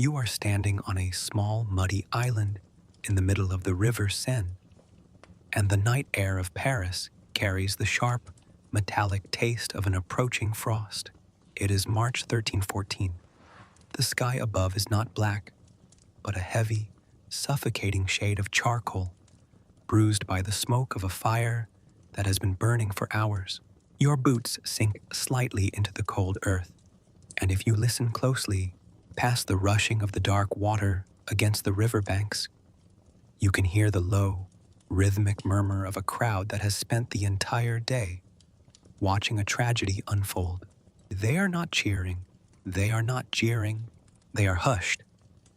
You are standing on a small, muddy island in the middle of the river Seine, and the night air of Paris carries the sharp, metallic taste of an approaching frost. It is March 1314. The sky above is not black, but a heavy, suffocating shade of charcoal, bruised by the smoke of a fire that has been burning for hours. Your boots sink slightly into the cold earth, and if you listen closely, past the rushing of the dark water against the riverbanks, you can hear the low, rhythmic murmur of a crowd that has spent the entire day watching a tragedy unfold. They are not cheering, they are not jeering, they are hushed,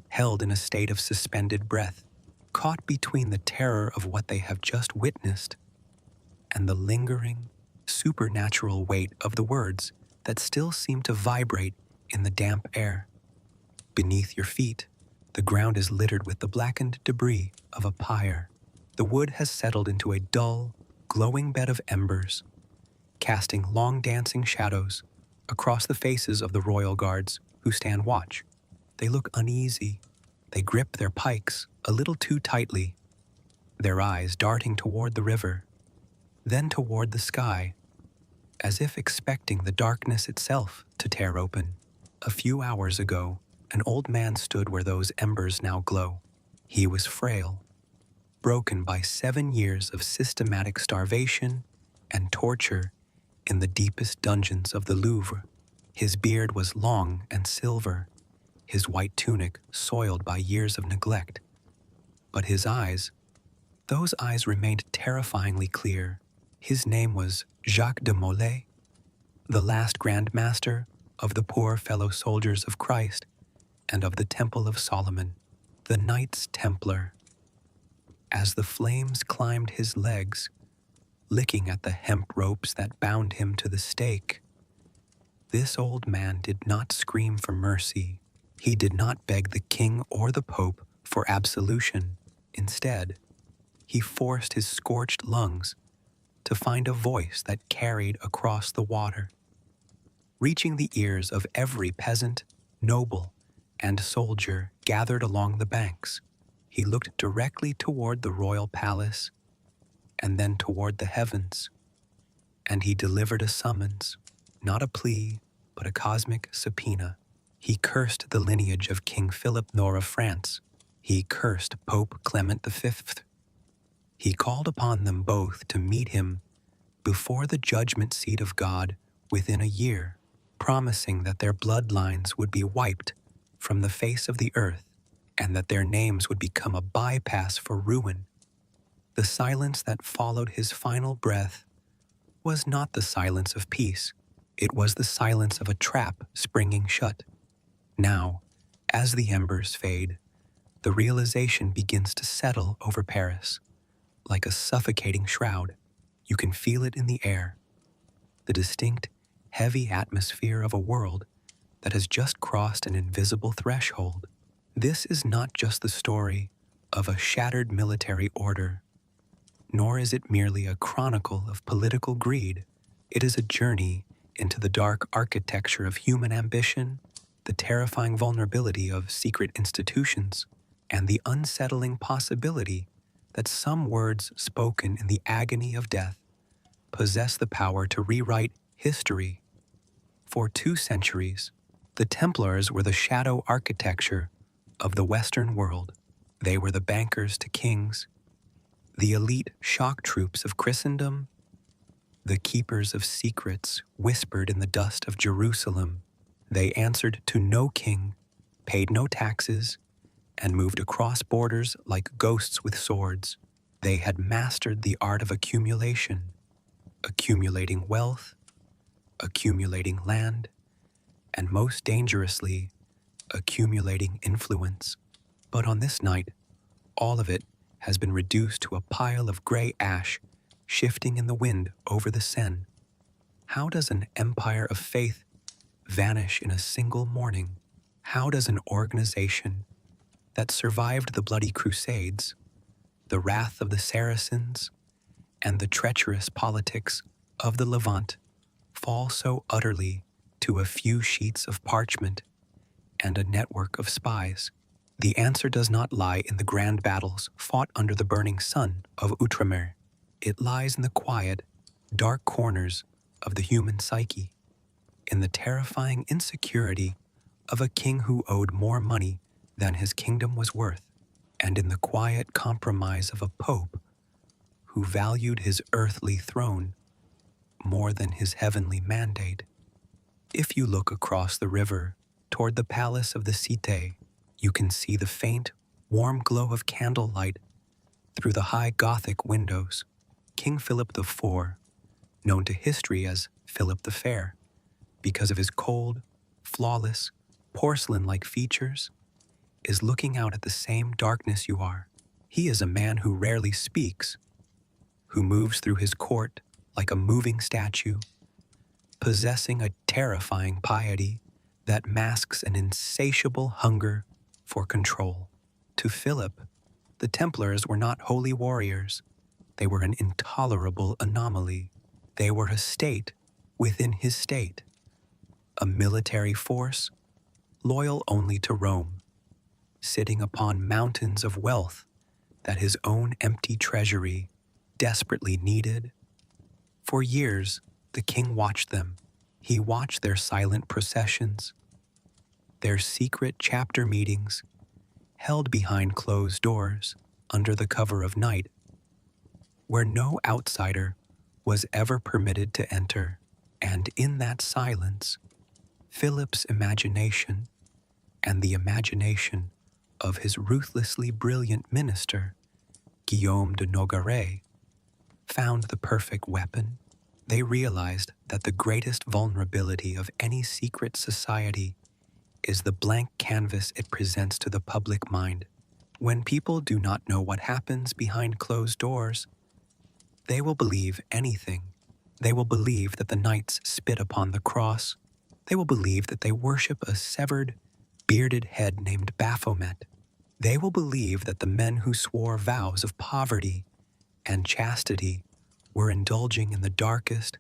held in a state of suspended breath, caught between the terror of what they have just witnessed and the lingering, supernatural weight of the words that still seem to vibrate in the damp air. Beneath your feet, the ground is littered with the blackened debris of a pyre. The wood has settled into a dull, glowing bed of embers, casting long dancing shadows across the faces of the royal guards who stand watch. They look uneasy. They grip their pikes a little too tightly, their eyes darting toward the river, then toward the sky, as if expecting the darkness itself to tear open. A few hours ago, an old man stood where those embers now glow. He was frail, broken by 7 years of systematic starvation and torture in the deepest dungeons of the Louvre. His beard was long and silver, his white tunic soiled by years of neglect. But his eyes, those eyes remained terrifyingly clear. His name was Jacques de Molay, the last Grand Master of the poor fellow soldiers of Christ and of the Temple of Solomon, the Knights Templar. As the flames climbed his legs, licking at the hemp ropes that bound him to the stake, this old man did not scream for mercy. He did not beg the king or the pope for absolution. Instead, he forced his scorched lungs to find a voice that carried across the water, reaching the ears of every peasant, noble, and soldier gathered along the banks. He looked directly toward the royal palace and then toward the heavens, and he delivered a summons, not a plea, but a cosmic subpoena. He cursed the lineage of King Philip nor of France. He cursed Pope Clement V. He called upon them both to meet him before the judgment seat of God within a year, promising that their bloodlines would be wiped from the face of the earth and that their names would become a bypass for ruin. The silence that followed his final breath was not the silence of peace. It was the silence of a trap springing shut. Now, as the embers fade, the realization begins to settle over Paris. Like a suffocating shroud, you can feel it in the air, the distinct, heavy atmosphere of a world that has just crossed an invisible threshold. This is not just the story of a shattered military order, nor is it merely a chronicle of political greed. It is a journey into the dark architecture of human ambition, the terrifying vulnerability of secret institutions, and the unsettling possibility that some words spoken in the agony of death possess the power to rewrite history. For 2 centuries, the Templars were the shadow architecture of the Western world. They were the bankers to kings, the elite shock troops of Christendom, the keepers of secrets whispered in the dust of Jerusalem. They answered to no king, paid no taxes, and moved across borders like ghosts with swords. They had mastered the art of accumulation, accumulating wealth, accumulating land, and most dangerously, accumulating influence. But on this night, all of it has been reduced to a pile of gray ash shifting in the wind over the Seine. How does an empire of faith vanish in a single morning? How does an organization that survived the bloody crusades, the wrath of the Saracens, and the treacherous politics of the Levant fall so utterly to a few sheets of parchment and a network of spies. The answer does not lie in the grand battles fought under the burning sun of Outremer. It lies in the quiet, dark corners of the human psyche, in the terrifying insecurity of a king who owed more money than his kingdom was worth, and in the quiet compromise of a pope who valued his earthly throne more than his heavenly mandate. If you look across the river toward the palace of the Cité, you can see the faint, warm glow of candlelight through the high Gothic windows. King Philip IV, known to history as Philip the Fair, because of his cold, flawless, porcelain-like features, is looking out at the same darkness you are. He is a man who rarely speaks, who moves through his court like a moving statue, possessing a terrifying piety that masks an insatiable hunger for control. To Philip, the Templars were not holy warriors. They were an intolerable anomaly. They were a state within his state, a military force loyal only to Rome, sitting upon mountains of wealth that his own empty treasury desperately needed. For years, the king watched them. He watched their silent processions, their secret chapter meetings, held behind closed doors under the cover of night, where no outsider was ever permitted to enter. And in that silence, Philip's imagination and the imagination of his ruthlessly brilliant minister, Guillaume de Nogaret, found the perfect weapon. They realized that the greatest vulnerability of any secret society is the blank canvas it presents to the public mind. When people do not know what happens behind closed doors, they will believe anything. They will believe that the knights spit upon the cross. They will believe that they worship a severed, bearded head named Baphomet. They will believe that the men who swore vows of poverty and chastity were indulging in the darkest,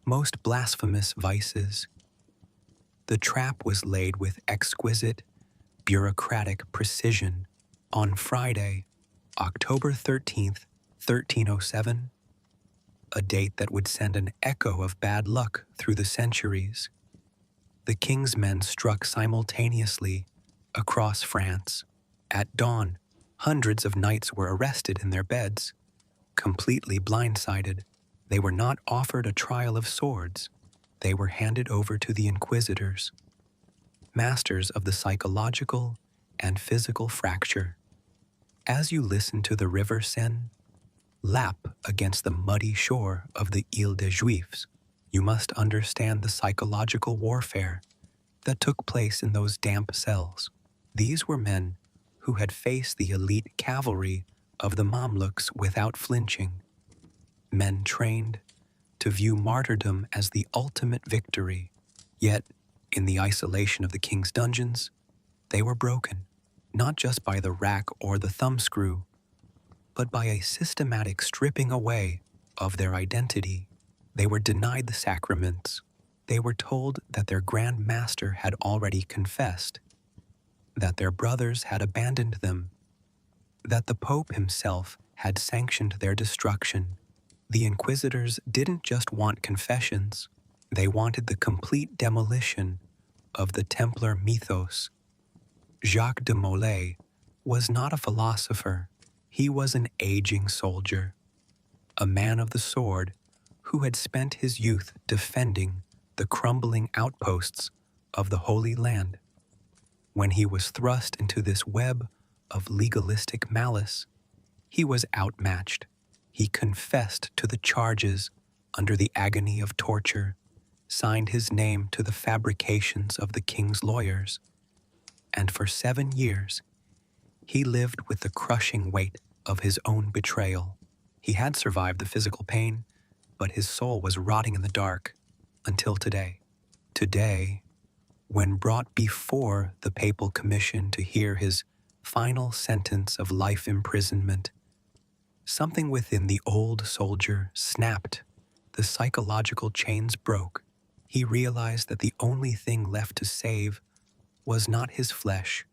most blasphemous vices. The trap was laid with exquisite, bureaucratic precision. On Friday, October 13th, 1307, a date that would send an echo of bad luck through the centuries, the king's men struck simultaneously across France. At dawn, hundreds of knights were arrested in their beds, completely blindsided. They were not offered a trial of swords. They were handed over to the inquisitors, masters of the psychological and physical fracture. As you listen to the river Seine lap against the muddy shore of the Ile des Juifs, you must understand the psychological warfare that took place in those damp cells. These were men who had faced the elite cavalry of the Mamluks without flinching, men trained to view martyrdom as the ultimate victory. Yet, in the isolation of the king's dungeons, they were broken, not just by the rack or the thumbscrew, but by a systematic stripping away of their identity. They were denied the sacraments. They were told that their Grand Master had already confessed, that their brothers had abandoned them, that the Pope himself had sanctioned their destruction. The inquisitors didn't just want confessions, they wanted the complete demolition of the Templar mythos. Jacques de Molay was not a philosopher. He was an aging soldier, a man of the sword who had spent his youth defending the crumbling outposts of the Holy Land. When he was thrust into this web of legalistic malice, he was outmatched. He confessed to the charges under the agony of torture, signed his name to the fabrications of the king's lawyers, and for 7 years, he lived with the crushing weight of his own betrayal. He had survived the physical pain, but his soul was rotting in the dark until today. Today, when brought before the papal commission to hear his final sentence of life imprisonment, something within the old soldier snapped. The psychological chains broke. He realized that the only thing left to save was not his flesh,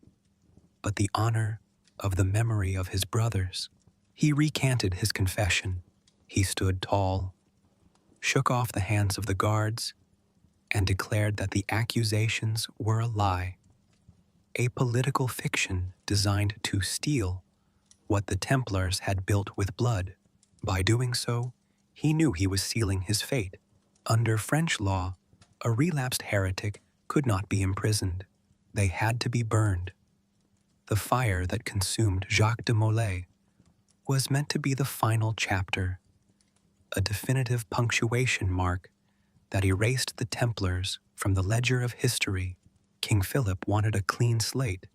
but the honor of the memory of his brothers. He recanted his confession. He stood tall, shook off the hands of the guards, and declared that the accusations were a lie, a political fiction designed to steal what the Templars had built with blood. By doing so, he knew he was sealing his fate. Under French law, a relapsed heretic could not be imprisoned. They had to be burned. The fire that consumed Jacques de Molay was meant to be the final chapter, a definitive punctuation mark that erased the Templars from the ledger of history. King Philip wanted a clean slate,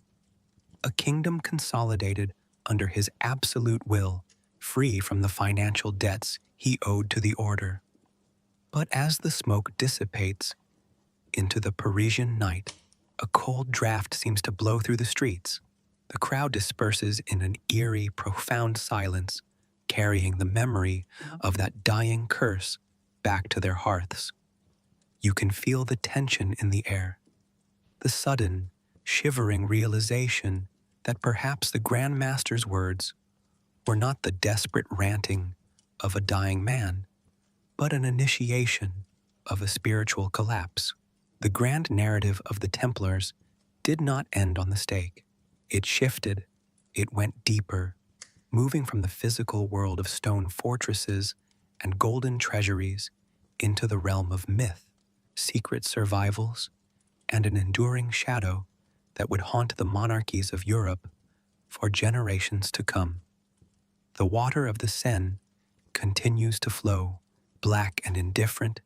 a kingdom consolidated under his absolute will, free from the financial debts he owed to the order. But as the smoke dissipates into the Parisian night, a cold draft seems to blow through the streets. The crowd disperses in an eerie, profound silence, carrying the memory of that dying curse back to their hearths. You can feel the tension in the air, the sudden, shivering realization that perhaps the Grand Master's words were not the desperate ranting of a dying man, but an initiation of a spiritual collapse. The grand narrative of the Templars did not end on the stake. It shifted, it went deeper, moving from the physical world of stone fortresses and golden treasuries into the realm of myth, secret survivals, and an enduring shadow that would haunt the monarchies of Europe for generations to come. The water of the Seine continues to flow, black and indifferent,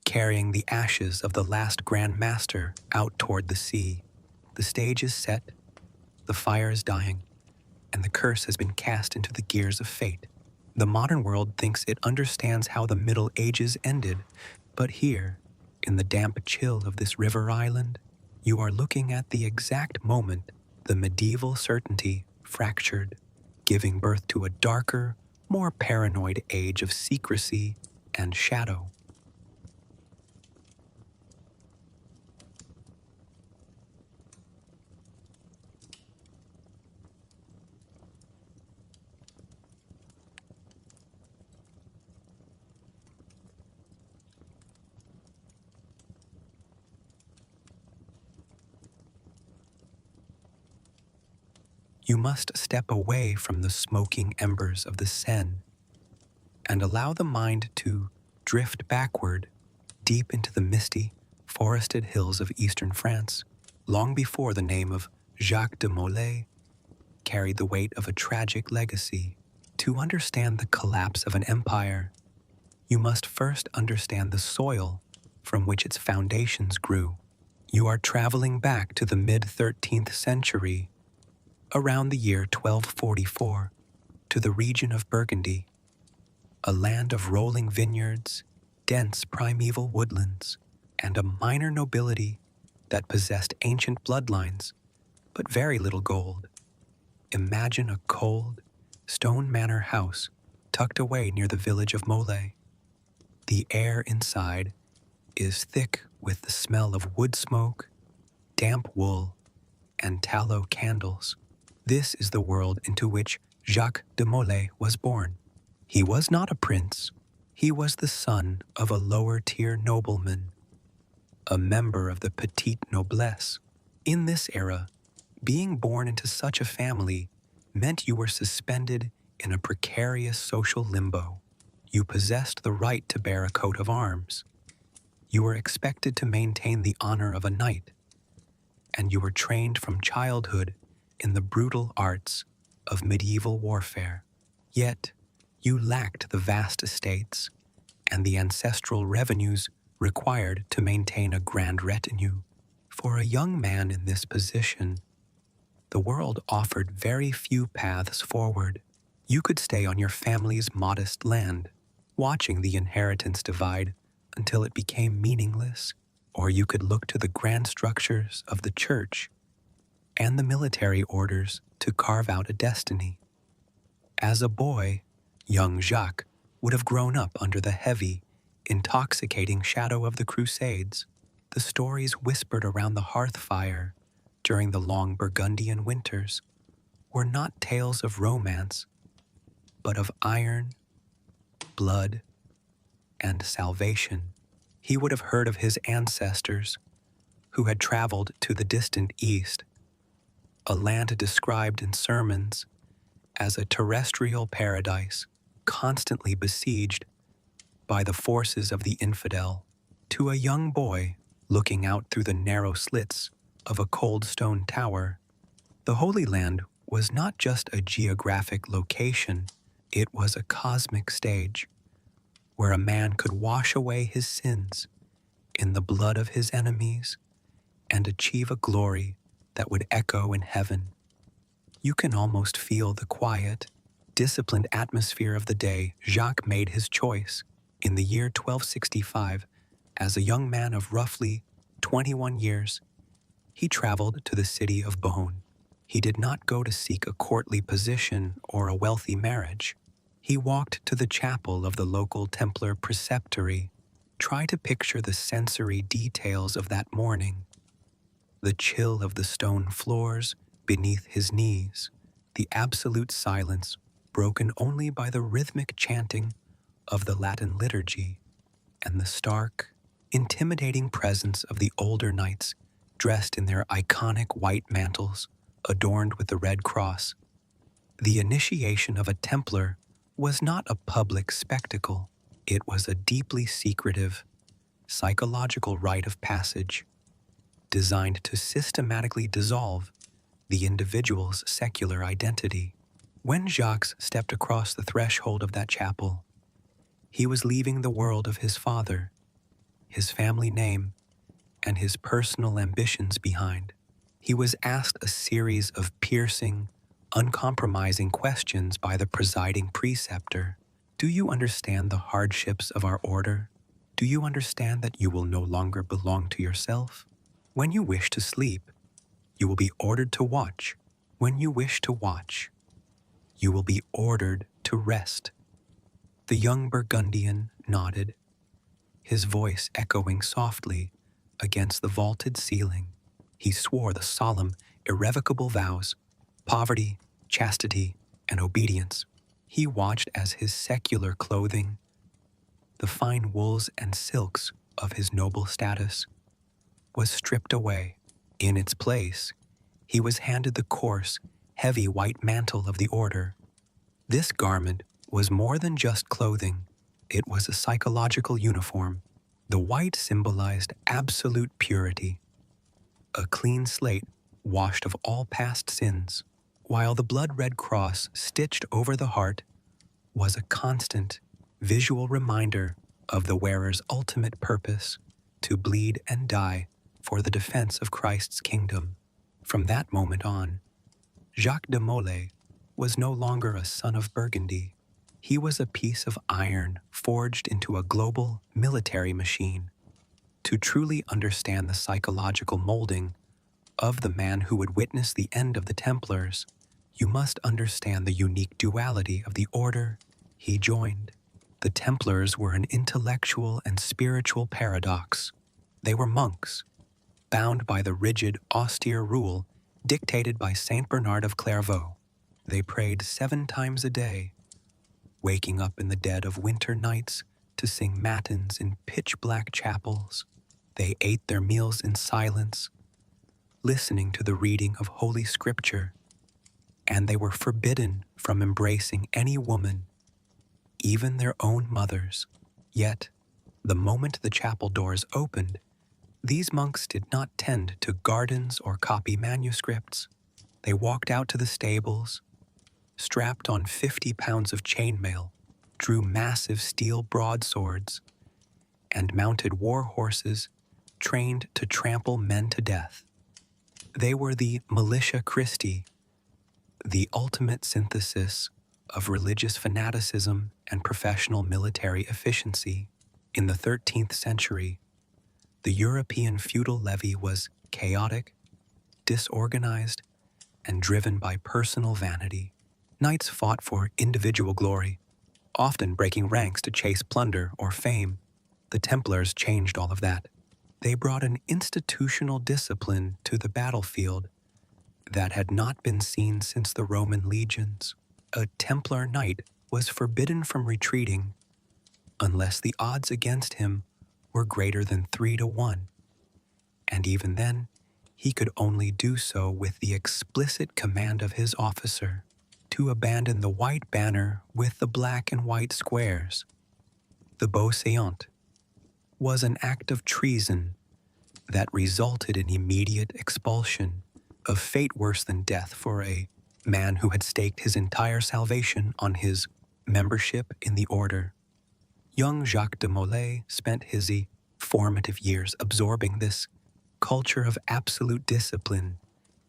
carrying the ashes of the last Grand Master out toward the sea. The stage is set, the fire is dying, and the curse has been cast into the gears of fate. The modern world thinks it understands how the Middle Ages ended, but here, in the damp chill of this river island, you are looking at the exact moment the medieval certainty fractured, giving birth to a darker, more paranoid age of secrecy and shadow. You must step away from the smoking embers of the Seine and allow the mind to drift backward deep into the misty, forested hills of eastern France, long before the name of Jacques de Molay carried the weight of a tragic legacy. To understand the collapse of an empire, you must first understand the soil from which its foundations grew. You are traveling back to the mid-13th century, around the year 1244, to the region of Burgundy, a land of rolling vineyards, dense primeval woodlands, and a minor nobility that possessed ancient bloodlines, but very little gold. Imagine a cold, stone manor house tucked away near the village of Molay. The air inside is thick with the smell of wood smoke, damp wool, and tallow candles. This is the world into which Jacques de Molay was born. He was not a prince. He was the son of a lower-tier nobleman, a member of the petite noblesse. In this era, being born into such a family meant you were suspended in a precarious social limbo. You possessed the right to bear a coat of arms. You were expected to maintain the honor of a knight, and you were trained from childhood in the brutal arts of medieval warfare. Yet, you lacked the vast estates and the ancestral revenues required to maintain a grand retinue. For a young man in this position, the world offered very few paths forward. You could stay on your family's modest land, watching the inheritance divide until it became meaningless, or you could look to the grand structures of the church and the military orders to carve out a destiny. As a boy, young Jacques would have grown up under the heavy, intoxicating shadow of the Crusades. The stories whispered around the hearth fire during the long Burgundian winters were not tales of romance, but of iron, blood, and salvation. He would have heard of his ancestors who had traveled to the distant east, a land described in sermons as a terrestrial paradise constantly besieged by the forces of the infidel. To a young boy looking out through the narrow slits of a cold stone tower, the Holy Land was not just a geographic location, it was a cosmic stage where a man could wash away his sins in the blood of his enemies and achieve a glory that would echo in heaven. You can almost feel the quiet, disciplined atmosphere of the day Jacques made his choice in the year 1265. As a young man of roughly 21 years, he traveled to the city of Beaune. He did not go to seek a courtly position or a wealthy marriage. He walked to the chapel of the local Templar preceptory. Try to picture the sensory details of that morning. The chill of the stone floors beneath his knees, the absolute silence broken only by the rhythmic chanting of the Latin liturgy, and the stark, intimidating presence of the older knights dressed in their iconic white mantles adorned with the red cross. The initiation of a Templar was not a public spectacle. It was a deeply secretive, psychological rite of passage designed to systematically dissolve the individual's secular identity. When Jacques stepped across the threshold of that chapel, he was leaving the world of his father, his family name, and his personal ambitions behind. He was asked a series of piercing, uncompromising questions by the presiding preceptor. Do you understand the hardships of our order? Do you understand that you will no longer belong to yourself? When you wish to sleep, you will be ordered to watch. When you wish to watch, you will be ordered to rest. The young Burgundian nodded, his voice echoing softly against the vaulted ceiling. He swore the solemn, irrevocable vows: poverty, chastity, and obedience. He watched as his secular clothing, the fine wools and silks of his noble status, was stripped away. In its place, he was handed the coarse, heavy white mantle of the order. This garment was more than just clothing. It was a psychological uniform. The white symbolized absolute purity, a clean slate washed of all past sins, while the blood-red cross stitched over the heart was a constant, visual reminder of the wearer's ultimate purpose: to bleed and die for the defense of Christ's kingdom. From that moment on, Jacques de Molay was no longer a son of Burgundy. He was a piece of iron forged into a global military machine. To truly understand the psychological molding of the man who would witness the end of the Templars, you must understand the unique duality of the order he joined. The Templars were an intellectual and spiritual paradox. They were monks, bound by the rigid, austere rule dictated by Saint Bernard of Clairvaux. They prayed 7 times a day, waking up in the dead of winter nights to sing matins in pitch-black chapels. They ate their meals in silence, listening to the reading of Holy Scripture, and they were forbidden from embracing any woman, even their own mothers. Yet, the moment the chapel doors opened, these monks did not tend to gardens or copy manuscripts. They walked out to the stables, strapped on 50 pounds of chainmail, drew massive steel broadswords, and mounted war horses trained to trample men to death. They were the militia Christi, the ultimate synthesis of religious fanaticism and professional military efficiency. In the 13th century, the European feudal levy was chaotic, disorganized, and driven by personal vanity. Knights fought for individual glory, often breaking ranks to chase plunder or fame. The Templars changed all of that. They brought an institutional discipline to the battlefield that had not been seen since the Roman legions. A Templar knight was forbidden from retreating unless the odds against him were greater than 3 to 1, and even then, he could only do so with the explicit command of his officer to abandon the white banner with the black and white squares. The beau séant was an act of treason that resulted in immediate expulsion, a fate worse than death for a man who had staked his entire salvation on his membership in the order. Young Jacques de Molay spent his formative years absorbing this culture of absolute discipline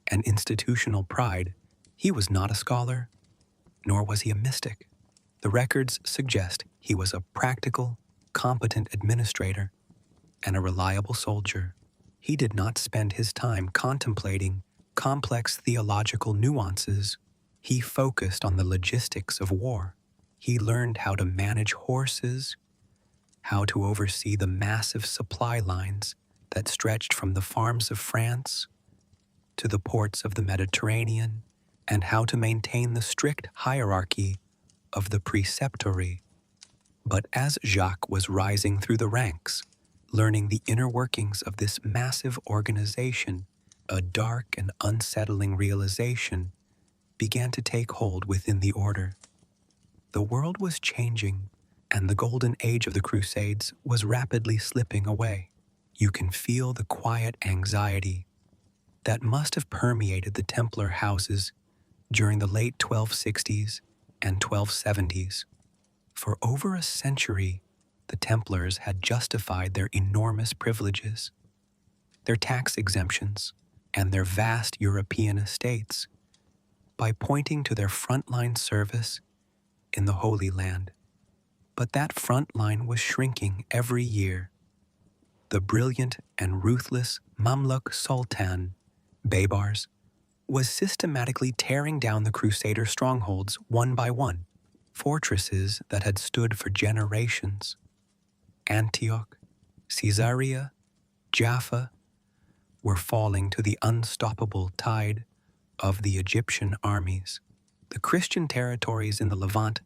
and institutional pride. He was not a scholar, nor was he a mystic. The records suggest he was a practical, competent administrator and a reliable soldier. He did not spend his time contemplating complex theological nuances. He focused on the logistics of war. He learned how to manage horses, how to oversee the massive supply lines that stretched from the farms of France to the ports of the Mediterranean, and how to maintain the strict hierarchy of the preceptory. But as Jacques was rising through the ranks, learning the inner workings of this massive organization, a dark and unsettling realization began to take hold within the order. The world was changing, and the golden age of the Crusades was rapidly slipping away. You can feel the quiet anxiety that must have permeated the Templar houses during the late 1260s and 1270s. For over a century, the Templars had justified their enormous privileges, their tax exemptions, and their vast European estates by pointing to their frontline service in the Holy Land. But that front line was shrinking every year. The brilliant and ruthless Mamluk Sultan, Baybars, was systematically tearing down the Crusader strongholds one by one, fortresses that had stood for generations. Antioch, Caesarea, Jaffa were falling to the unstoppable tide of the Egyptian armies. The Christian territories in the Levant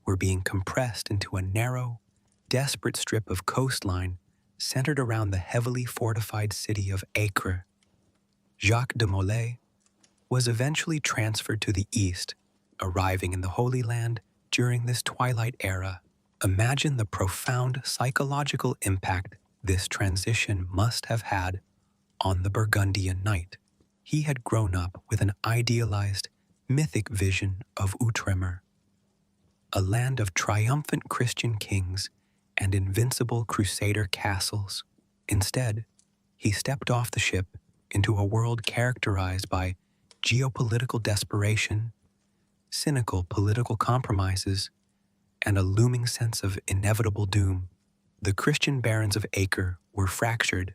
were being compressed into a narrow, desperate strip of coastline centered around the heavily fortified city of Acre. Jacques de Molay was eventually transferred to the east, arriving in the Holy Land during this twilight era. Imagine the profound psychological impact this transition must have had on the Burgundian knight. He had grown up with an idealized, mythic vision of Outremer, a land of triumphant Christian kings and invincible Crusader castles. Instead, he stepped off the ship into a world characterized by geopolitical desperation, cynical political compromises, and a looming sense of inevitable doom. The Christian barons of Acre were fractured,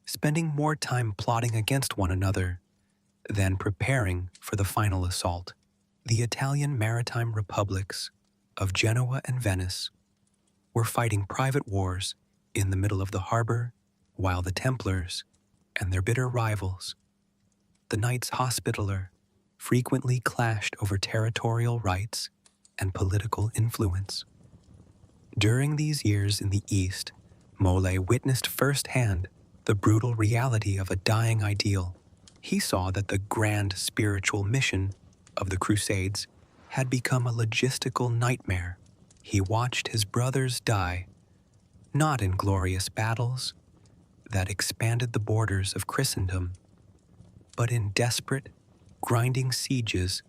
spending more time plotting against one another than preparing for the final assault. The Italian maritime republics of Genoa and Venice were fighting private wars in the middle of the harbor, while the Templars and their bitter rivals, the Knights Hospitaller, frequently clashed over territorial rights and political influence. During these years in the East, Molay witnessed firsthand the brutal reality of a dying ideal. He saw that the grand spiritual mission of the Crusades had become a logistical nightmare. He watched his brothers die, not in glorious battles that expanded the borders of Christendom, but in desperate, grinding sieges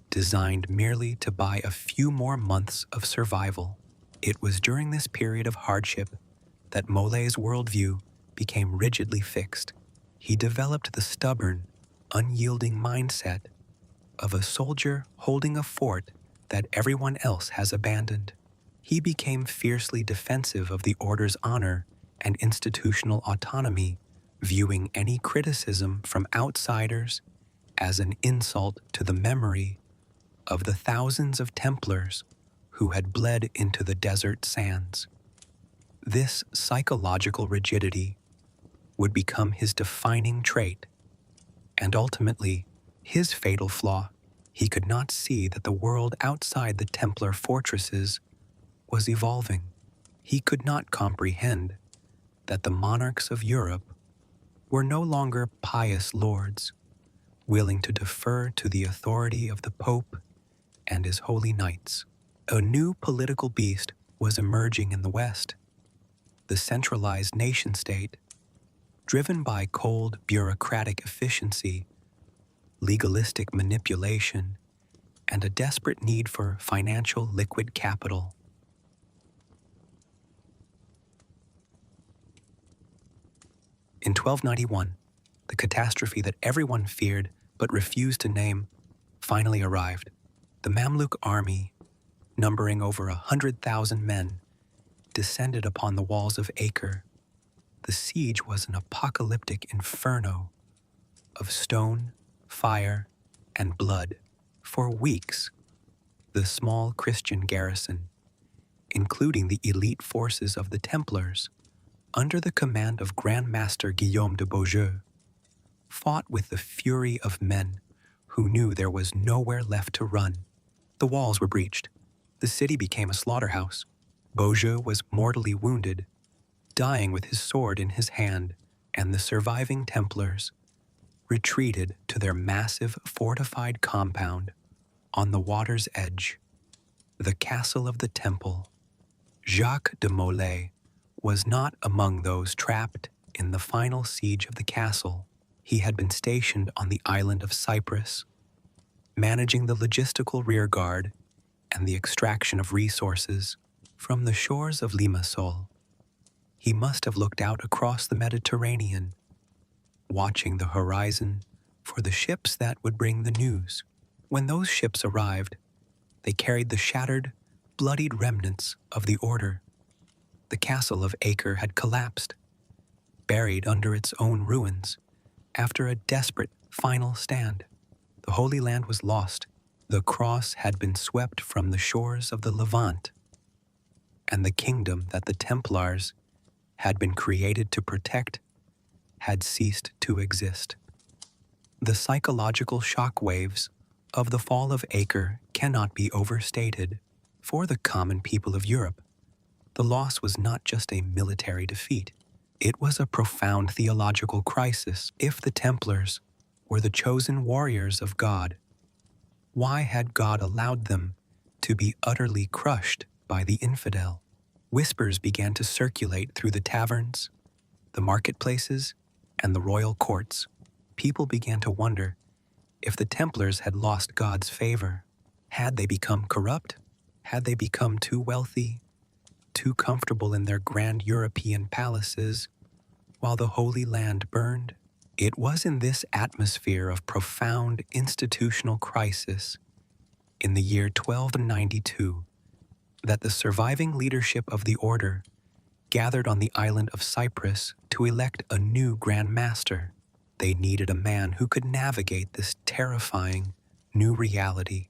designed merely to buy a few more months of survival. It was during this period of hardship that Molay's worldview became rigidly fixed. He developed the stubborn, unyielding mindset of a soldier holding a fort that everyone else has abandoned. He became fiercely defensive of the order's honor and institutional autonomy, viewing any criticism from outsiders as an insult to the memory of the thousands of Templars who had bled into the desert sands. This psychological rigidity would become his defining trait, and ultimately his fatal flaw. He could not see that the world outside the Templar fortresses was evolving. He could not comprehend that the monarchs of Europe were no longer pious lords, willing to defer to the authority of the Pope and his holy knights. A new political beast was emerging in the West, the centralized nation-state, driven by cold bureaucratic efficiency, legalistic manipulation, and a desperate need for financial liquid capital. In 1291, the catastrophe that everyone feared but refused to name finally arrived. The Mamluk army, numbering over 100,000 men, descended upon the walls of Acre. The siege was an apocalyptic inferno of stone, fire, and blood. For weeks, the small Christian garrison, including the elite forces of the Templars, under the command of Grand Master Guillaume de Beaujeu, fought with the fury of men who knew there was nowhere left to run. The walls were breached. The city became a slaughterhouse. Beaujeu was mortally wounded, dying with his sword in his hand, and the surviving Templars retreated to their massive fortified compound on the water's edge, the castle of the Temple. Jacques de Molay was not among those trapped in the final siege of the castle. He had been stationed on the island of Cyprus, managing the logistical rearguard and the extraction of resources from the shores of Limassol. He must have looked out across the Mediterranean, watching the horizon for the ships that would bring the news. When those ships arrived, they carried the shattered, bloodied remnants of the order. The castle of Acre had collapsed, buried under its own ruins, after a desperate final stand. The Holy Land was lost. The cross had been swept from the shores of the Levant, and the kingdom that the Templars had been created to protect had ceased to exist. The psychological shockwaves of the fall of Acre cannot be overstated. For the common people of Europe, the loss was not just a military defeat. It was a profound theological crisis. If the Templars were the chosen warriors of God, why had God allowed them to be utterly crushed by the infidel? Whispers began to circulate through the taverns, the marketplaces, and the royal courts. People began to wonder if the Templars had lost God's favor. Had they become corrupt? Had they become too wealthy, too comfortable in their grand European palaces, while the Holy Land burned? It was in this atmosphere of profound institutional crisis, in the year 1292, that the surviving leadership of the order gathered on the island of Cyprus to elect a new Grand Master. They needed a man who could navigate this terrifying new reality,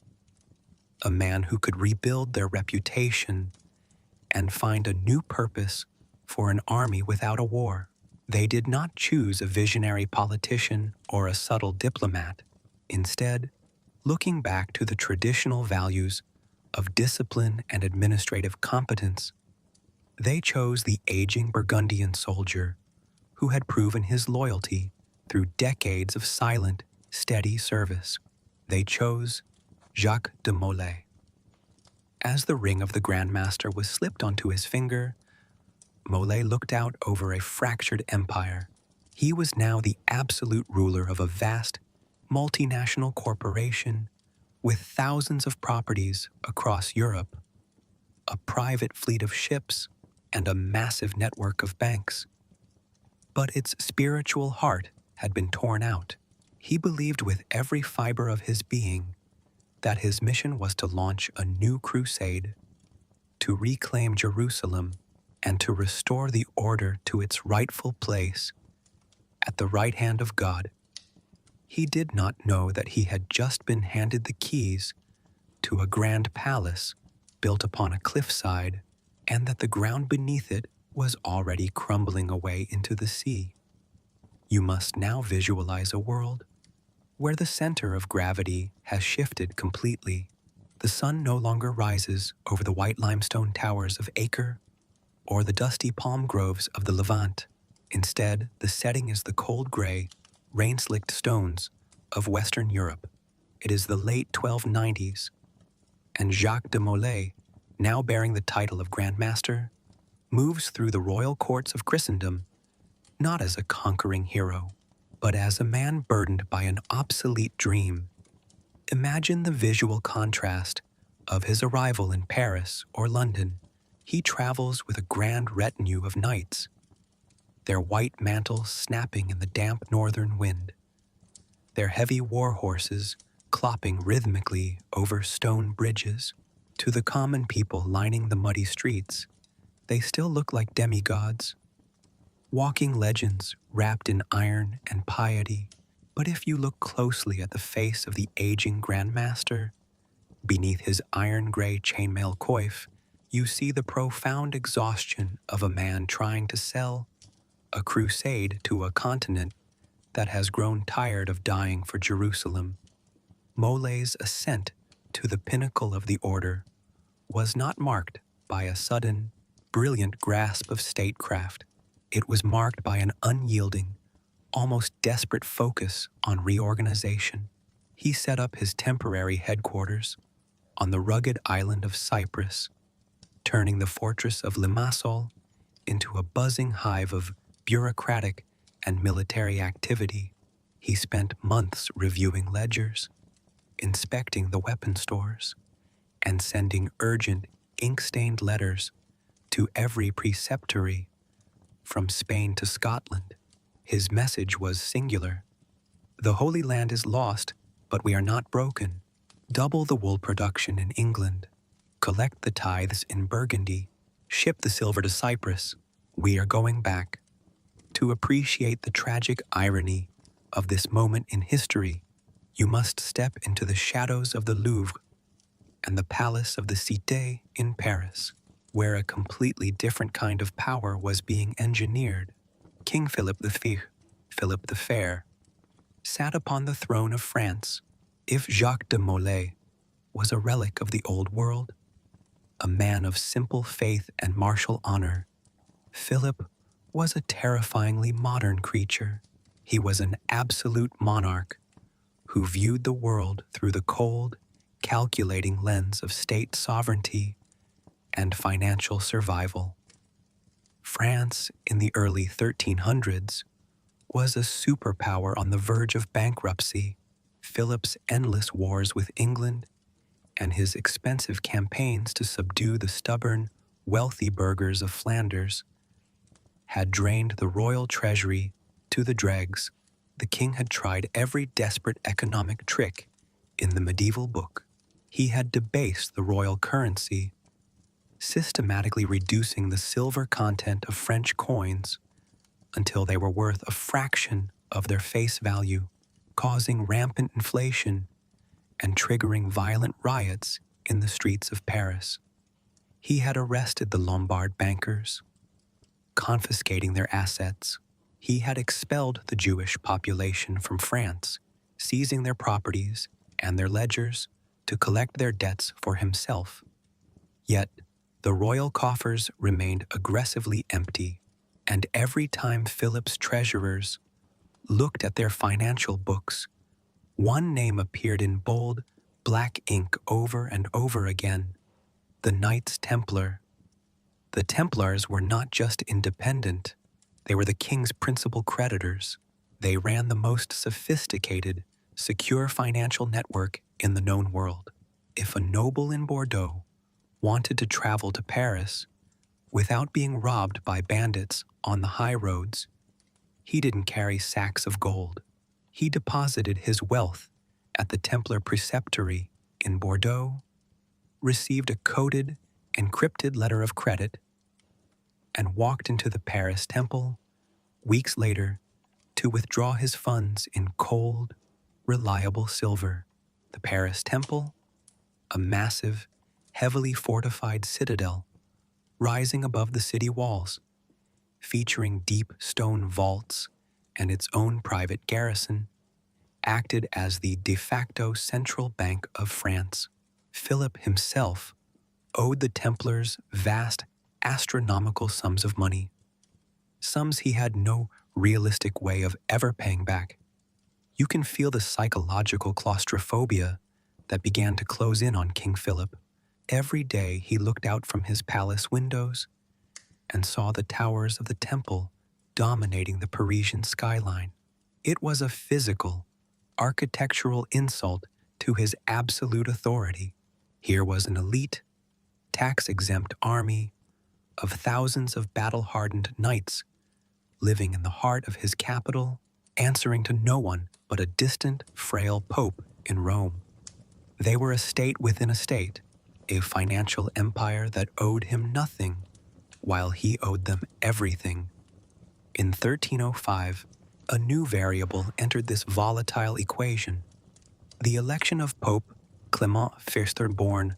a man who could rebuild their reputation and find a new purpose for an army without a war. They did not choose a visionary politician or a subtle diplomat. Instead, looking back to the traditional values of discipline and administrative competence, they chose the aging Burgundian soldier who had proven his loyalty through decades of silent, steady service. They chose Jacques de Molay. As the ring of the Grand Master was slipped onto his finger, Molay looked out over a fractured empire. He was now the absolute ruler of a vast, multinational corporation with thousands of properties across Europe, a private fleet of ships, and a massive network of banks. But its spiritual heart had been torn out. He believed with every fiber of his being that his mission was to launch a new crusade, to reclaim Jerusalem, and to restore the order to its rightful place at the right hand of God. He did not know that he had just been handed the keys to a grand palace built upon a cliffside, and that the ground beneath it was already crumbling away into the sea. You must now visualize a world where the center of gravity has shifted completely. The sun no longer rises over the white limestone towers of Acre or the dusty palm groves of the Levant. Instead, the setting is the cold gray, rain-slicked stones of Western Europe. It is the late 1290s, and Jacques de Molay, now bearing the title of Grand Master, moves through the royal courts of Christendom not as a conquering hero, but as a man burdened by an obsolete dream. Imagine the visual contrast of his arrival in Paris or London. He travels with a grand retinue of knights, their white mantles snapping in the damp northern wind, their heavy war horses clopping rhythmically over stone bridges. To the common people lining the muddy streets, they still look like demigods, walking legends wrapped in iron and piety. But if you look closely at the face of the aging Grand Master, beneath his iron-gray chainmail coif, you see the profound exhaustion of a man trying to sell a crusade to a continent that has grown tired of dying for Jerusalem. Molay's ascent to the pinnacle of the order was not marked by a sudden, brilliant grasp of statecraft. It was marked by an unyielding, almost desperate focus on reorganization. He set up his temporary headquarters on the rugged island of Cyprus, turning the fortress of Limassol into a buzzing hive of bureaucratic and military activity. He spent months reviewing ledgers, inspecting the weapon stores, and sending urgent, ink-stained letters to every preceptory from Spain to Scotland. His message was singular. The Holy Land is lost, but we are not broken. Double the wool production in England. Collect the tithes in Burgundy. Ship the silver to Cyprus. We are going back. To appreciate the tragic irony of this moment in history, you must step into the shadows of the Louvre and the Palace of the Cité in Paris, where a completely different kind of power was being engineered. King Philip V, Philip the Fair, sat upon the throne of France. If Jacques de Molay was a relic of the old world, a man of simple faith and martial honor, Philip was a terrifyingly modern creature. He was an absolute monarch who viewed the world through the cold, calculating lens of state sovereignty and financial survival. France, in the early 1300s, was a superpower on the verge of bankruptcy. Philip's endless wars with England and his expensive campaigns to subdue the stubborn, wealthy burghers of Flanders had drained the royal treasury to the dregs. The king had tried every desperate economic trick in the medieval book. He had debased the royal currency, systematically reducing the silver content of French coins until they were worth a fraction of their face value, causing rampant inflation and triggering violent riots in the streets of Paris. He had arrested the Lombard bankers, confiscating their assets. He had expelled the Jewish population from France, seizing their properties and their ledgers to collect their debts for himself. Yet, the royal coffers remained aggressively empty, and every time Philip's treasurers looked at their financial books, one name appeared in bold, black ink over and over again: the Knights Templar. The Templars were not just independent, they were the king's principal creditors. They ran the most sophisticated, secure financial network in the known world. If a noble in Bordeaux wanted to travel to Paris without being robbed by bandits on the high roads, he didn't carry sacks of gold. He deposited his wealth at the Templar preceptory in Bordeaux, received a coded, encrypted letter of credit, and walked into the Paris temple weeks later to withdraw his funds in cold, reliable silver. The Paris temple, a massive, heavily fortified citadel rising above the city walls, featuring deep stone vaults and its own private garrison, acted as the de facto central bank of France. Philip himself owed the Templars vast astronomical sums of money, sums he had no realistic way of ever paying back. You can feel the psychological claustrophobia that began to close in on King Philip. Every day he looked out from his palace windows and saw the towers of the temple dominating the Parisian skyline. It was a physical, architectural insult to his absolute authority. Here was an elite, tax-exempt army of thousands of battle-hardened knights living in the heart of his capital, answering to no one but a distant, frail pope in Rome. They were a state within a state, a financial empire that owed him nothing, while he owed them everything. In 1305, a new variable entered this volatile equation. The election of Pope Clement, firstborn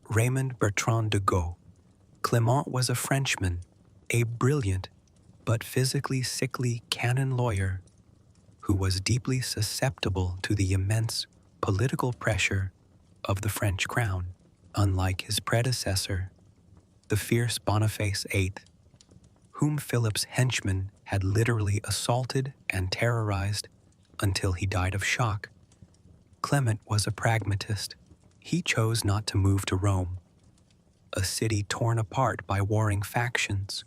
Raymond Bertrand de Gaulle. Clement was a Frenchman, a brilliant but physically sickly canon lawyer who was deeply susceptible to the immense political pressure of the French crown. Unlike his predecessor, the fierce Boniface VIII, whom Philip's henchmen had literally assaulted and terrorized until he died of shock, Clement was a pragmatist. He chose not to move to Rome, a city torn apart by warring factions,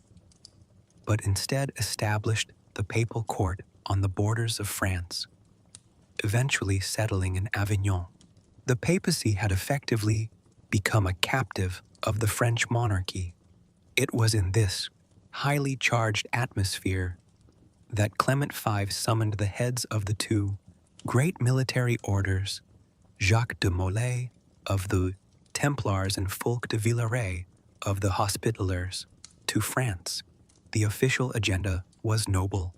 but instead established the papal court on the borders of France, eventually settling in Avignon. The papacy had effectively become a captive of the French monarchy. It was in this highly charged atmosphere that Clement V summoned the heads of the two great military orders, Jacques de Molay of the Templars and Fulk de Villeret of the Hospitallers, to France. The official agenda was noble: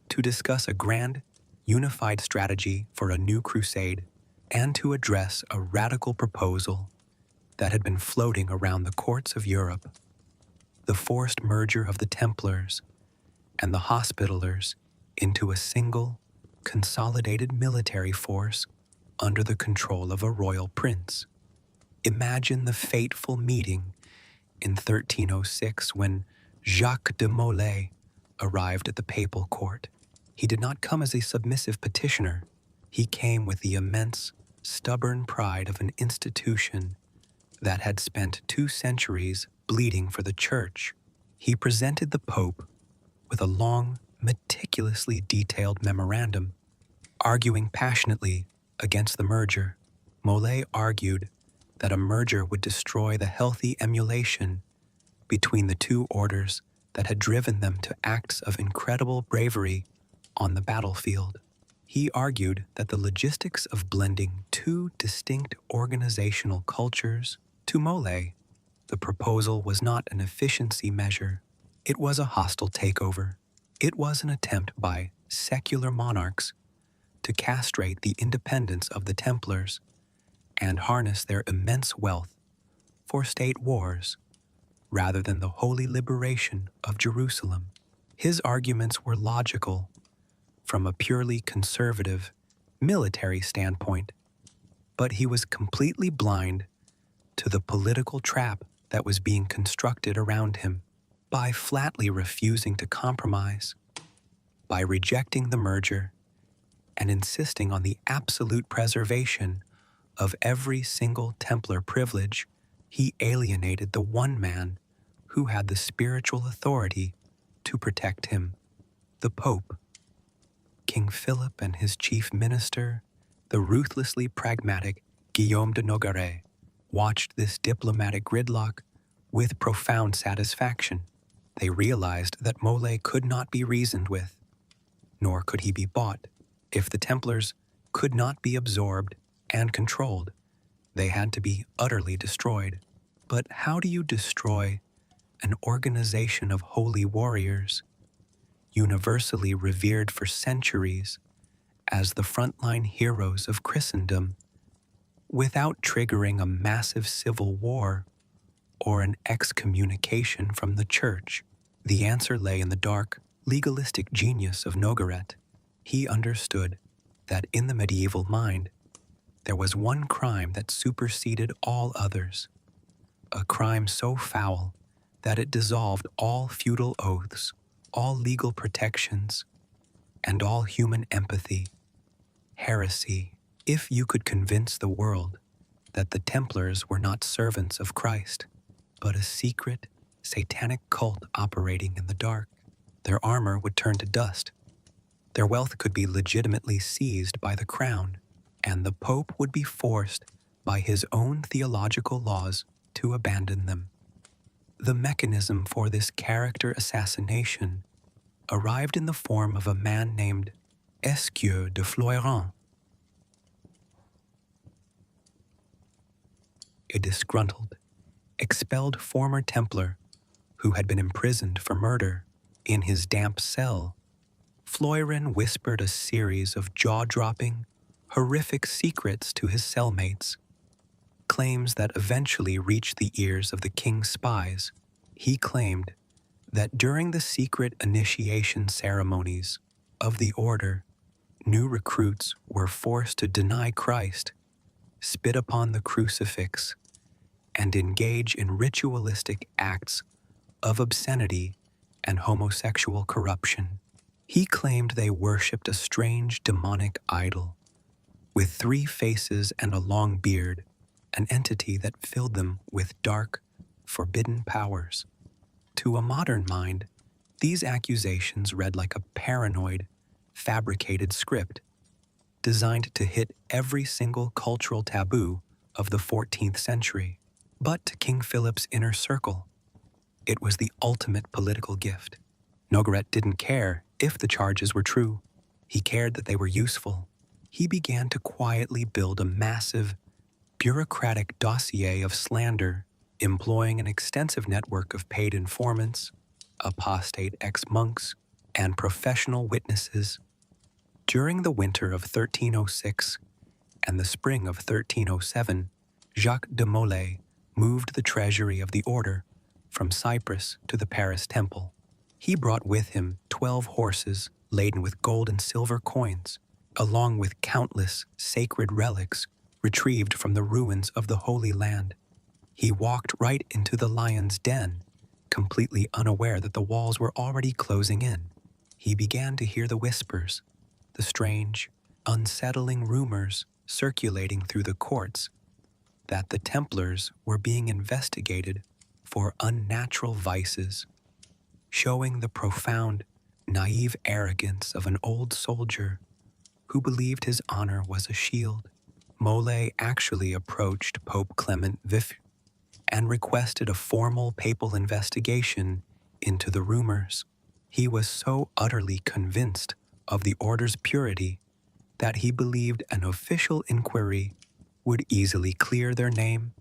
to discuss a grand, unified strategy for a new crusade and to address a radical proposal that had been floating around the courts of Europe: the forced merger of the Templars and the Hospitallers into a single, consolidated military force under the control of a royal prince. Imagine the fateful meeting in 1306 when Jacques de Molay arrived at the papal court. He did not come as a submissive petitioner. He came with the immense, stubborn pride of an institution that had spent 2 centuries bleeding for the church. He presented the Pope with a long, meticulously detailed memorandum, arguing passionately against the merger. Molay argued that a merger would destroy the healthy emulation between the two orders that had driven them to acts of incredible bravery on the battlefield. He argued that the logistics of blending 2 distinct organizational cultures. To Molay, the proposal was not an efficiency measure. It was a hostile takeover. It was an attempt by secular monarchs to castrate the independence of the Templars and harness their immense wealth for state wars rather than the holy liberation of Jerusalem. His arguments were logical from a purely conservative, military standpoint, but he was completely blind to the political trap that was being constructed around him. By flatly refusing to compromise, by rejecting the merger, and insisting on the absolute preservation of every single Templar privilege, he alienated the one man who had the spiritual authority to protect him, the Pope. King Philip and his chief minister, the ruthlessly pragmatic Guillaume de Nogaret, watched this diplomatic gridlock with profound satisfaction. They realized that Molay could not be reasoned with, nor could he be bought. If the Templars could not be absorbed and controlled, they had to be utterly destroyed. But how do you destroy an organization of holy warriors, universally revered for centuries as the frontline heroes of Christendom, without triggering a massive civil war or an excommunication from the Church? The answer lay in the dark, legalistic genius of Nogaret, he understood that in the medieval mind, there was one crime that superseded all others, a crime so foul that it dissolved all feudal oaths, all legal protections, and all human empathy: heresy. If you could convince the world that the Templars were not servants of Christ, but a secret, satanic cult operating in the dark, their armor would turn to dust, their wealth could be legitimately seized by the crown, and the Pope would be forced by his own theological laws to abandon them. The mechanism for this character assassination arrived in the form of a man named Jacques de Molay, a disgruntled, expelled former Templar who had been imprisoned for murder. In his damp cell, Floyrin whispered a series of jaw-dropping, horrific secrets to his cellmates, claims that eventually reached the ears of the king's spies. He claimed that during the secret initiation ceremonies of the order, new recruits were forced to deny Christ, spit upon the crucifix, and engage in ritualistic acts of obscenity and homosexual corruption. He claimed they worshipped a strange demonic idol with 3 faces and a long beard, an entity that filled them with dark, forbidden powers. To a modern mind, these accusations read like a paranoid, fabricated script designed to hit every single cultural taboo of the 14th century. But to King Philip's inner circle, it was the ultimate political gift. Nogaret didn't care if the charges were true. He cared that they were useful. He began to quietly build a massive, bureaucratic dossier of slander, employing an extensive network of paid informants, apostate ex-monks, and professional witnesses. During the winter of 1306 and the spring of 1307, Jacques de Molay moved the treasury of the order from Cyprus to the Paris temple. He brought with him 12 horses laden with gold and silver coins, along with countless sacred relics retrieved from the ruins of the Holy Land. He walked right into the lion's den, completely unaware that the walls were already closing in. He began to hear the whispers, the strange, unsettling rumors circulating through the courts that the Templars were being investigated for unnatural vices, showing the profound, naive arrogance of an old soldier who believed his honor was a shield. Molay actually approached Pope Clement and requested a formal papal investigation into the rumors. He was so utterly convinced of the order's purity that he believed an official inquiry would easily clear their name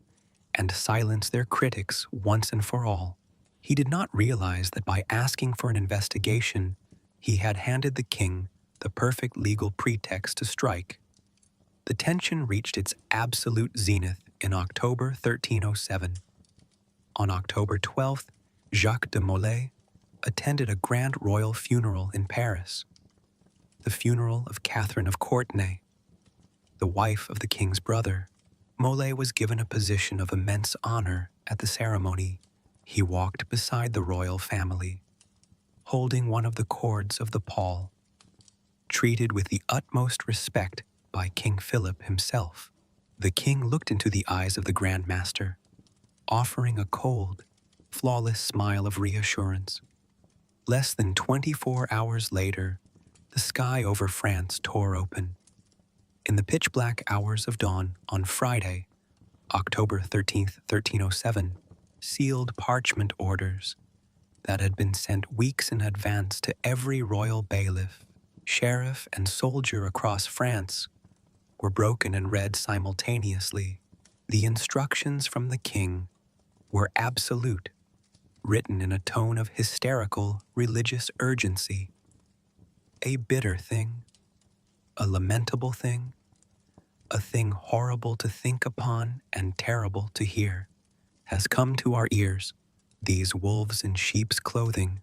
and silence their critics once and for all. He did not realize that by asking for an investigation, he had handed the king the perfect legal pretext to strike. The tension reached its absolute zenith in October 1307. On October 12th, Jacques de Molay attended a grand royal funeral in Paris, the funeral of Catherine of Courtenay, the wife of the king's brother. Molay was given a position of immense honor at the ceremony. He walked beside the royal family, holding one of the cords of the pall, treated with the utmost respect by King Philip himself. The king looked into the eyes of the Grand Master, offering a cold, flawless smile of reassurance. Less than 24 hours later, the sky over France tore open. In the pitch-black hours of dawn on Friday, October 13th, 1307, sealed parchment orders that had been sent weeks in advance to every royal bailiff, sheriff, and soldier across France were broken and read simultaneously. The instructions from the king were absolute, written in a tone of hysterical religious urgency. A bitter thing, a lamentable thing, a thing horrible to think upon and terrible to hear, has come to our ears. These wolves in sheep's clothing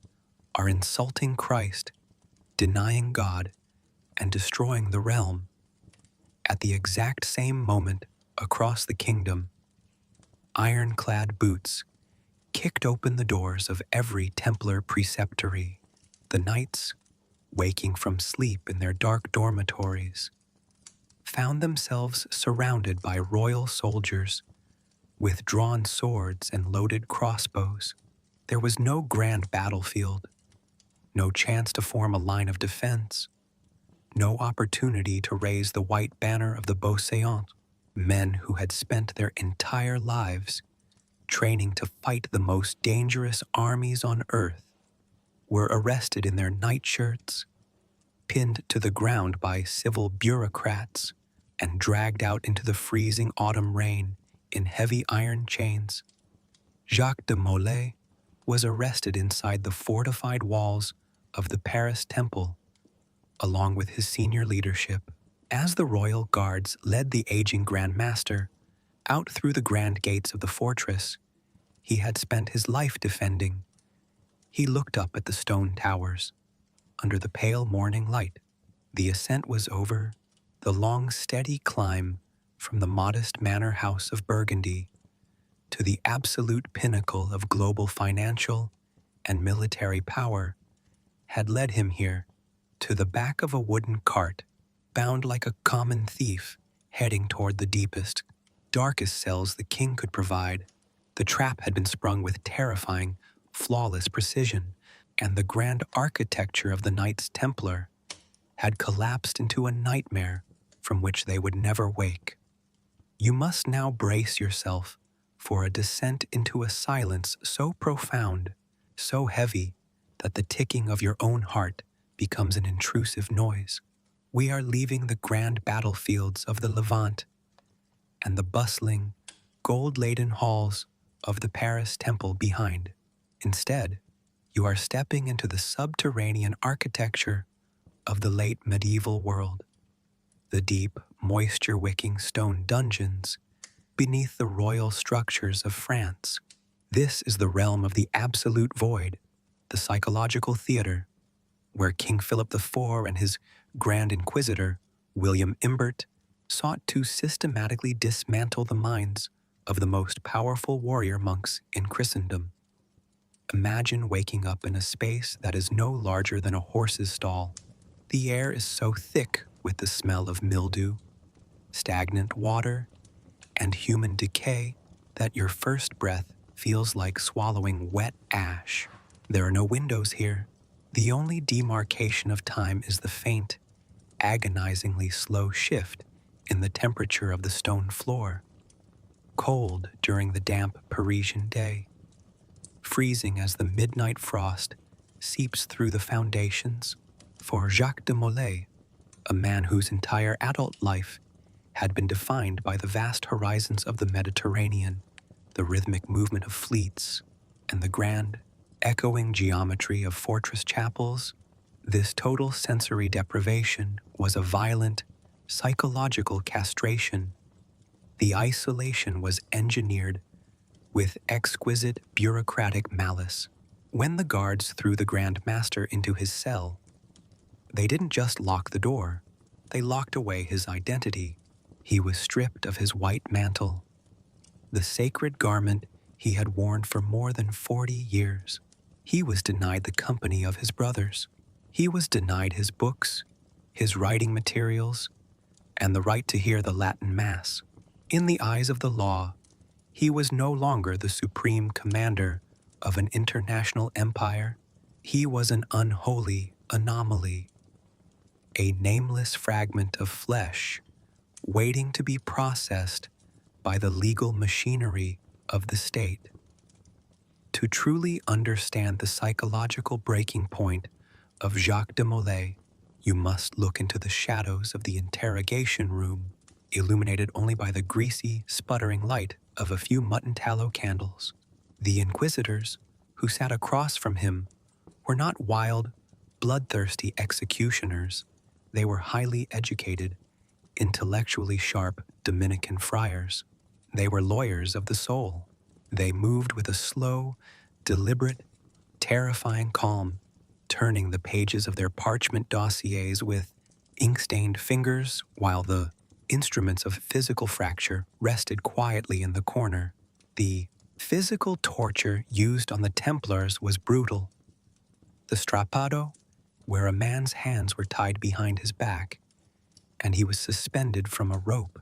are insulting Christ, denying God, and destroying the realm. At the exact same moment, across the kingdom, ironclad boots kicked open the doors of every Templar preceptory. The knights, waking from sleep in their dark dormitories, found themselves surrounded by royal soldiers with drawn swords and loaded crossbows. There was no grand battlefield, no chance to form a line of defense, no opportunity to raise the white banner of the Beauseant. Men who had spent their entire lives training to fight the most dangerous armies on earth were arrested in their nightshirts, pinned to the ground by civil bureaucrats, and dragged out into the freezing autumn rain in heavy iron chains. Jacques de Molay was arrested inside the fortified walls of the Paris Temple, along with his senior leadership. As the royal guards led the aging Grand Master out through the grand gates of the fortress he had spent his life defending, he looked up at the stone towers under the pale morning light. The ascent was over, the long, steady climb from the modest manor house of Burgundy to the absolute pinnacle of global financial and military power had led him here, to the back of a wooden cart, bound like a common thief, heading toward the deepest, darkest cells the king could provide. The trap had been sprung with terrifying, flawless precision, and the grand architecture of the Knights Templar had collapsed into a nightmare from which they would never wake. You must now brace yourself for a descent into a silence so profound, so heavy, that the ticking of your own heart becomes an intrusive noise. We are leaving the grand battlefields of the Levant and the bustling, gold-laden halls of the Paris Temple behind. Instead, you are stepping into the subterranean architecture of the late medieval world, the deep, moisture-wicking stone dungeons beneath the royal structures of France. This is the realm of the absolute void, the psychological theater, where King Philip IV and his Grand Inquisitor, William Imbert, sought to systematically dismantle the minds of the most powerful warrior monks in Christendom. Imagine waking up in a space that is no larger than a horse's stall. The air is so thick with the smell of mildew, stagnant water, and human decay that your first breath feels like swallowing wet ash. There are no windows here. The only demarcation of time is the faint, agonizingly slow shift in the temperature of the stone floor, cold during the damp Parisian day, freezing as the midnight frost seeps through the foundations. For Jacques de Molay, a man whose entire adult life had been defined by the vast horizons of the Mediterranean, the rhythmic movement of fleets, and the grand, echoing geometry of fortress chapels, this total sensory deprivation was a violent, psychological castration. The isolation was engineered with exquisite bureaucratic malice. When the guards threw the Grand Master into his cell, they didn't just lock the door, they locked away his identity. He was stripped of his white mantle, the sacred garment he had worn for more than 40 years. He was denied the company of his brothers. He was denied his books, his writing materials, and the right to hear the Latin Mass. In the eyes of the law, he was no longer the supreme commander of an international empire. He was an unholy anomaly, a nameless fragment of flesh waiting to be processed by the legal machinery of the state. To truly understand the psychological breaking point of Jacques de Molay, you must look into the shadows of the interrogation room, illuminated only by the greasy, sputtering light of a few mutton tallow candles. The inquisitors who sat across from him were not wild, bloodthirsty executioners. They were highly educated, intellectually sharp Dominican friars. They were lawyers of the soul. They moved with a slow, deliberate, terrifying calm, turning the pages of their parchment dossiers with ink-stained fingers while the instruments of physical fracture rested quietly in the corner. The physical torture used on the Templars was brutal. The strappado, where a man's hands were tied behind his back, and he was suspended from a rope,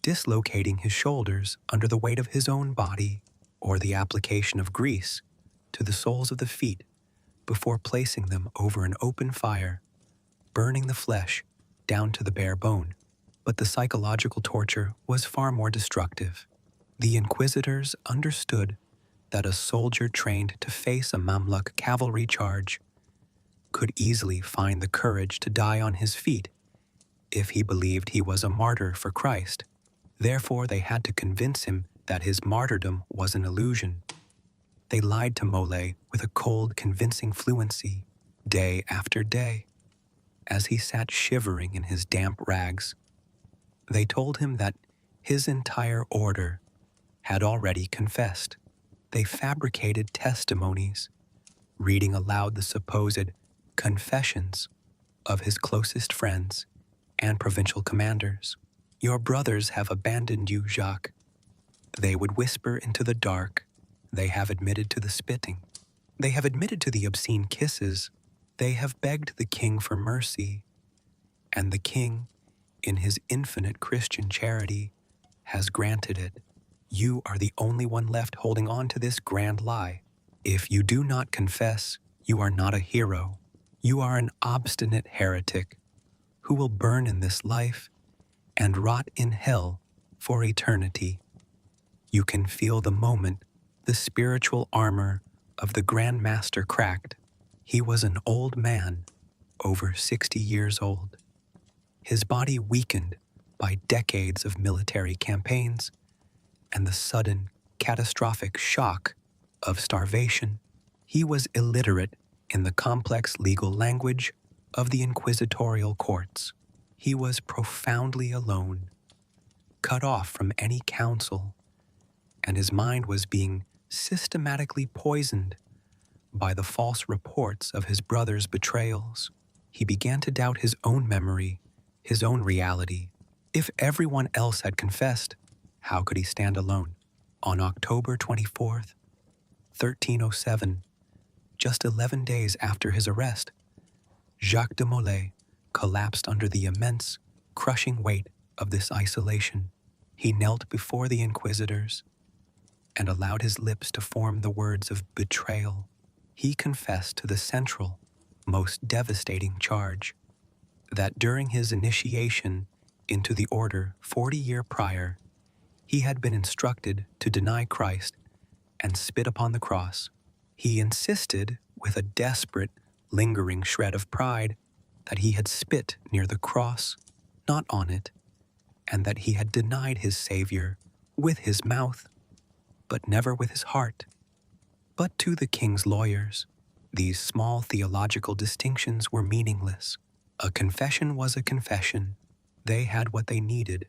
dislocating his shoulders under the weight of his own body, or the application of grease to the soles of the feet before placing them over an open fire, burning the flesh down to the bare bone. But the psychological torture was far more destructive. The inquisitors understood that a soldier trained to face a Mamluk cavalry charge could easily find the courage to die on his feet if he believed he was a martyr for Christ. Therefore, they had to convince him that his martyrdom was an illusion. They lied to Molay with a cold, convincing fluency, day after day, as he sat shivering in his damp rags. They told him that his entire order had already confessed. They fabricated testimonies, reading aloud the supposed confessions of his closest friends and provincial commanders. "Your brothers have abandoned you, Jacques," they would whisper into the dark. "They have admitted to the spitting. They have admitted to the obscene kisses. They have begged the king for mercy. And the king, in his infinite Christian charity, has granted it. You are the only one left holding on to this grand lie. If you do not confess, you are not a hero. You are an obstinate heretic who will burn in this life and rot in hell for eternity." You can feel the moment the spiritual armor of the Grand Master cracked. He was an old man, over 60 years old. His body weakened by decades of military campaigns and the sudden, catastrophic shock of starvation. He was illiterate in the complex legal language of the inquisitorial courts. He was profoundly alone, cut off from any counsel, and his mind was being systematically poisoned by the false reports of his brother's betrayals. He began to doubt his own memory, his own reality. If everyone else had confessed, how could he stand alone? On October 24th, 1307, just 11 days after his arrest, Jacques de Molay collapsed under the immense, crushing weight of this isolation. He knelt before the inquisitors and allowed his lips to form the words of betrayal. He confessed to the central, most devastating charge, that during his initiation into the order 40 years prior, he had been instructed to deny Christ and spit upon the cross. He insisted, with a desperate, lingering shred of pride, that he had spit near the cross, not on it, and that he had denied his Savior with his mouth, but never with his heart. But to the king's lawyers, these small theological distinctions were meaningless. A confession was a confession. They had what they needed: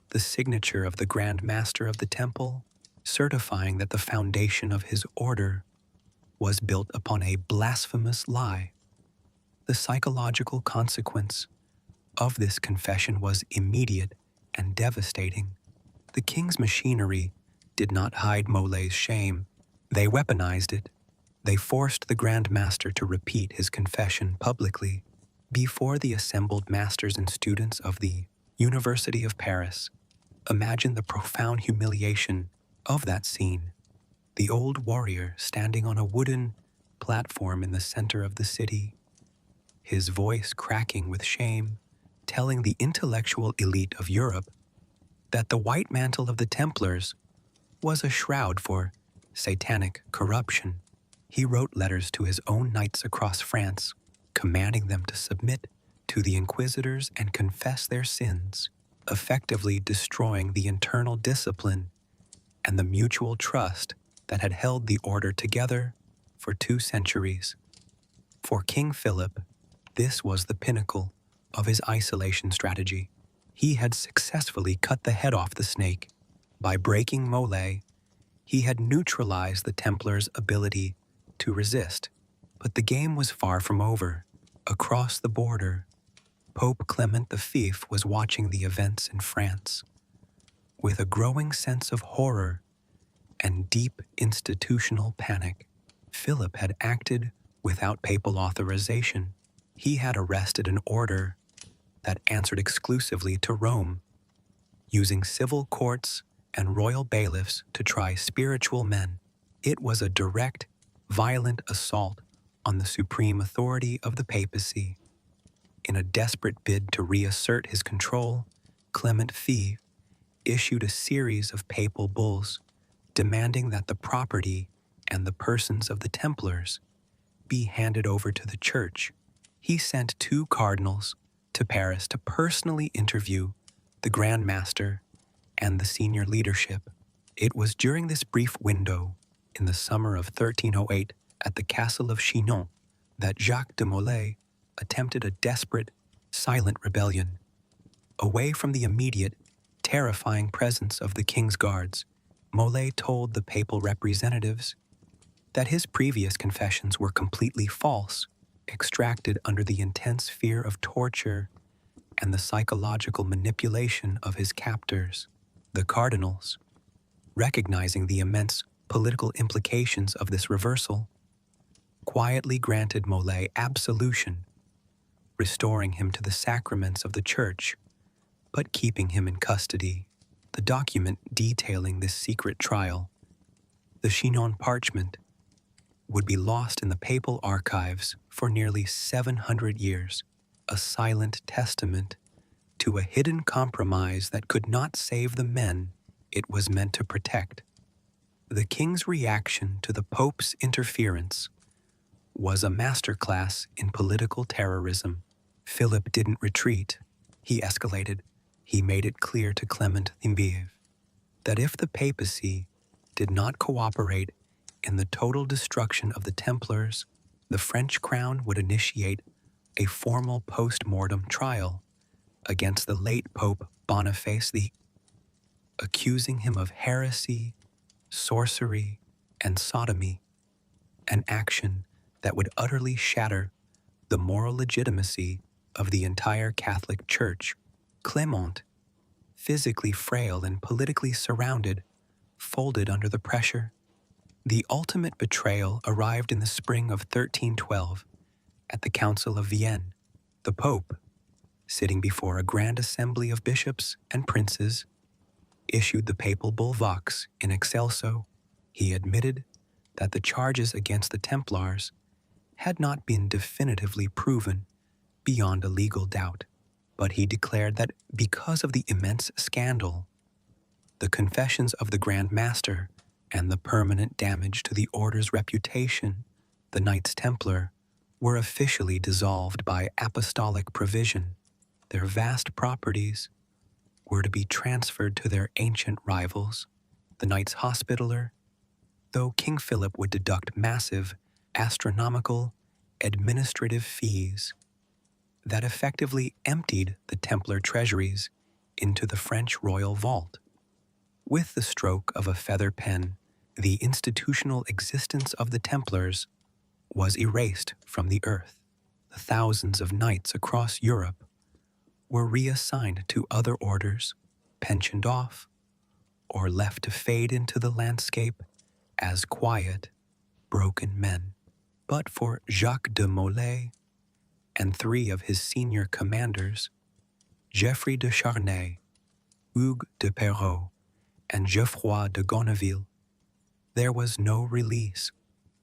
the signature of the Grand Master of the Temple, certifying that the foundation of his order was built upon a blasphemous lie. The psychological consequence of this confession was immediate and devastating. The king's machinery did not hide Molay's shame. They weaponized it. They forced the Grand Master to repeat his confession publicly before the assembled masters and students of the University of Paris. Imagine the profound humiliation of that scene. The old warrior standing on a wooden platform in the center of the city, his voice cracking with shame, telling the intellectual elite of Europe that the white mantle of the Templars was a shroud for satanic corruption. He wrote letters to his own knights across France, commanding them to submit to the inquisitors and confess their sins, effectively destroying the internal discipline and the mutual trust that had held the order together for 2 centuries. For King Philip, this was the pinnacle of his isolation strategy. He had successfully cut the head off the snake. By breaking Molay, he had neutralized the Templars' ability to resist. But the game was far from over. Across the border, Pope Clement V was watching the events in France. With a growing sense of horror and deep institutional panic, Philip had acted without papal authorization. He had arrested an order that answered exclusively to Rome, using civil courts and royal bailiffs to try spiritual men. It was a direct, violent assault on the supreme authority of the papacy. In a desperate bid to reassert his control, Clement V issued a series of papal bulls demanding that the property and the persons of the Templars be handed over to the Church. He sent 2 cardinals to Paris to personally interview the Grand Master and the senior leadership. It was during this brief window, in the summer of 1308, at the castle of Chinon, that Jacques de Molay attempted a desperate, silent rebellion. Away from the immediate, terrifying presence of the king's guards, Molay told the papal representatives that his previous confessions were completely false, extracted under the intense fear of torture and the psychological manipulation of his captors. The cardinals, recognizing the immense political implications of this reversal, quietly granted Molay absolution, restoring him to the sacraments of the Church, but keeping him in custody. The document detailing this secret trial, the Chinon parchment, would be lost in the papal archives for nearly 700 years, a silent testament to a hidden compromise that could not save the men it was meant to protect. The king's reaction to the Pope's interference was a masterclass in political terrorism. Philip didn't retreat. He escalated. He made it clear to Clement V that if the papacy did not cooperate in the total destruction of the Templars, the French crown would initiate a formal post-mortem trial against the late Pope Boniface VIII, accusing him of heresy, sorcery, and sodomy, an action that would utterly shatter the moral legitimacy of the entire Catholic Church. Clement, physically frail and politically surrounded, folded under the pressure. The ultimate betrayal arrived in the spring of 1312 at the Council of Vienne. The Pope, sitting before a grand assembly of bishops and princes, issued the papal bull Vox in excelso. He admitted that the charges against the Templars had not been definitively proven beyond a legal doubt, but he declared that because of the immense scandal, the confessions of the Grand Master, and the permanent damage to the order's reputation, the Knights Templar were officially dissolved by apostolic provision. Their vast properties were to be transferred to their ancient rivals, the Knights Hospitaller, though King Philip would deduct massive, astronomical, administrative fees that effectively emptied the Templar treasuries into the French royal vault. With the stroke of a feather pen, the institutional existence of the Templars was erased from the earth. The thousands of knights across Europe were reassigned to other orders, pensioned off, or left to fade into the landscape as quiet, broken men. But for Jacques de Molay and 3 of his senior commanders, Geoffrey de Charnay, Hugues de Perrot, and Geoffroy de Gonneville, there was no release.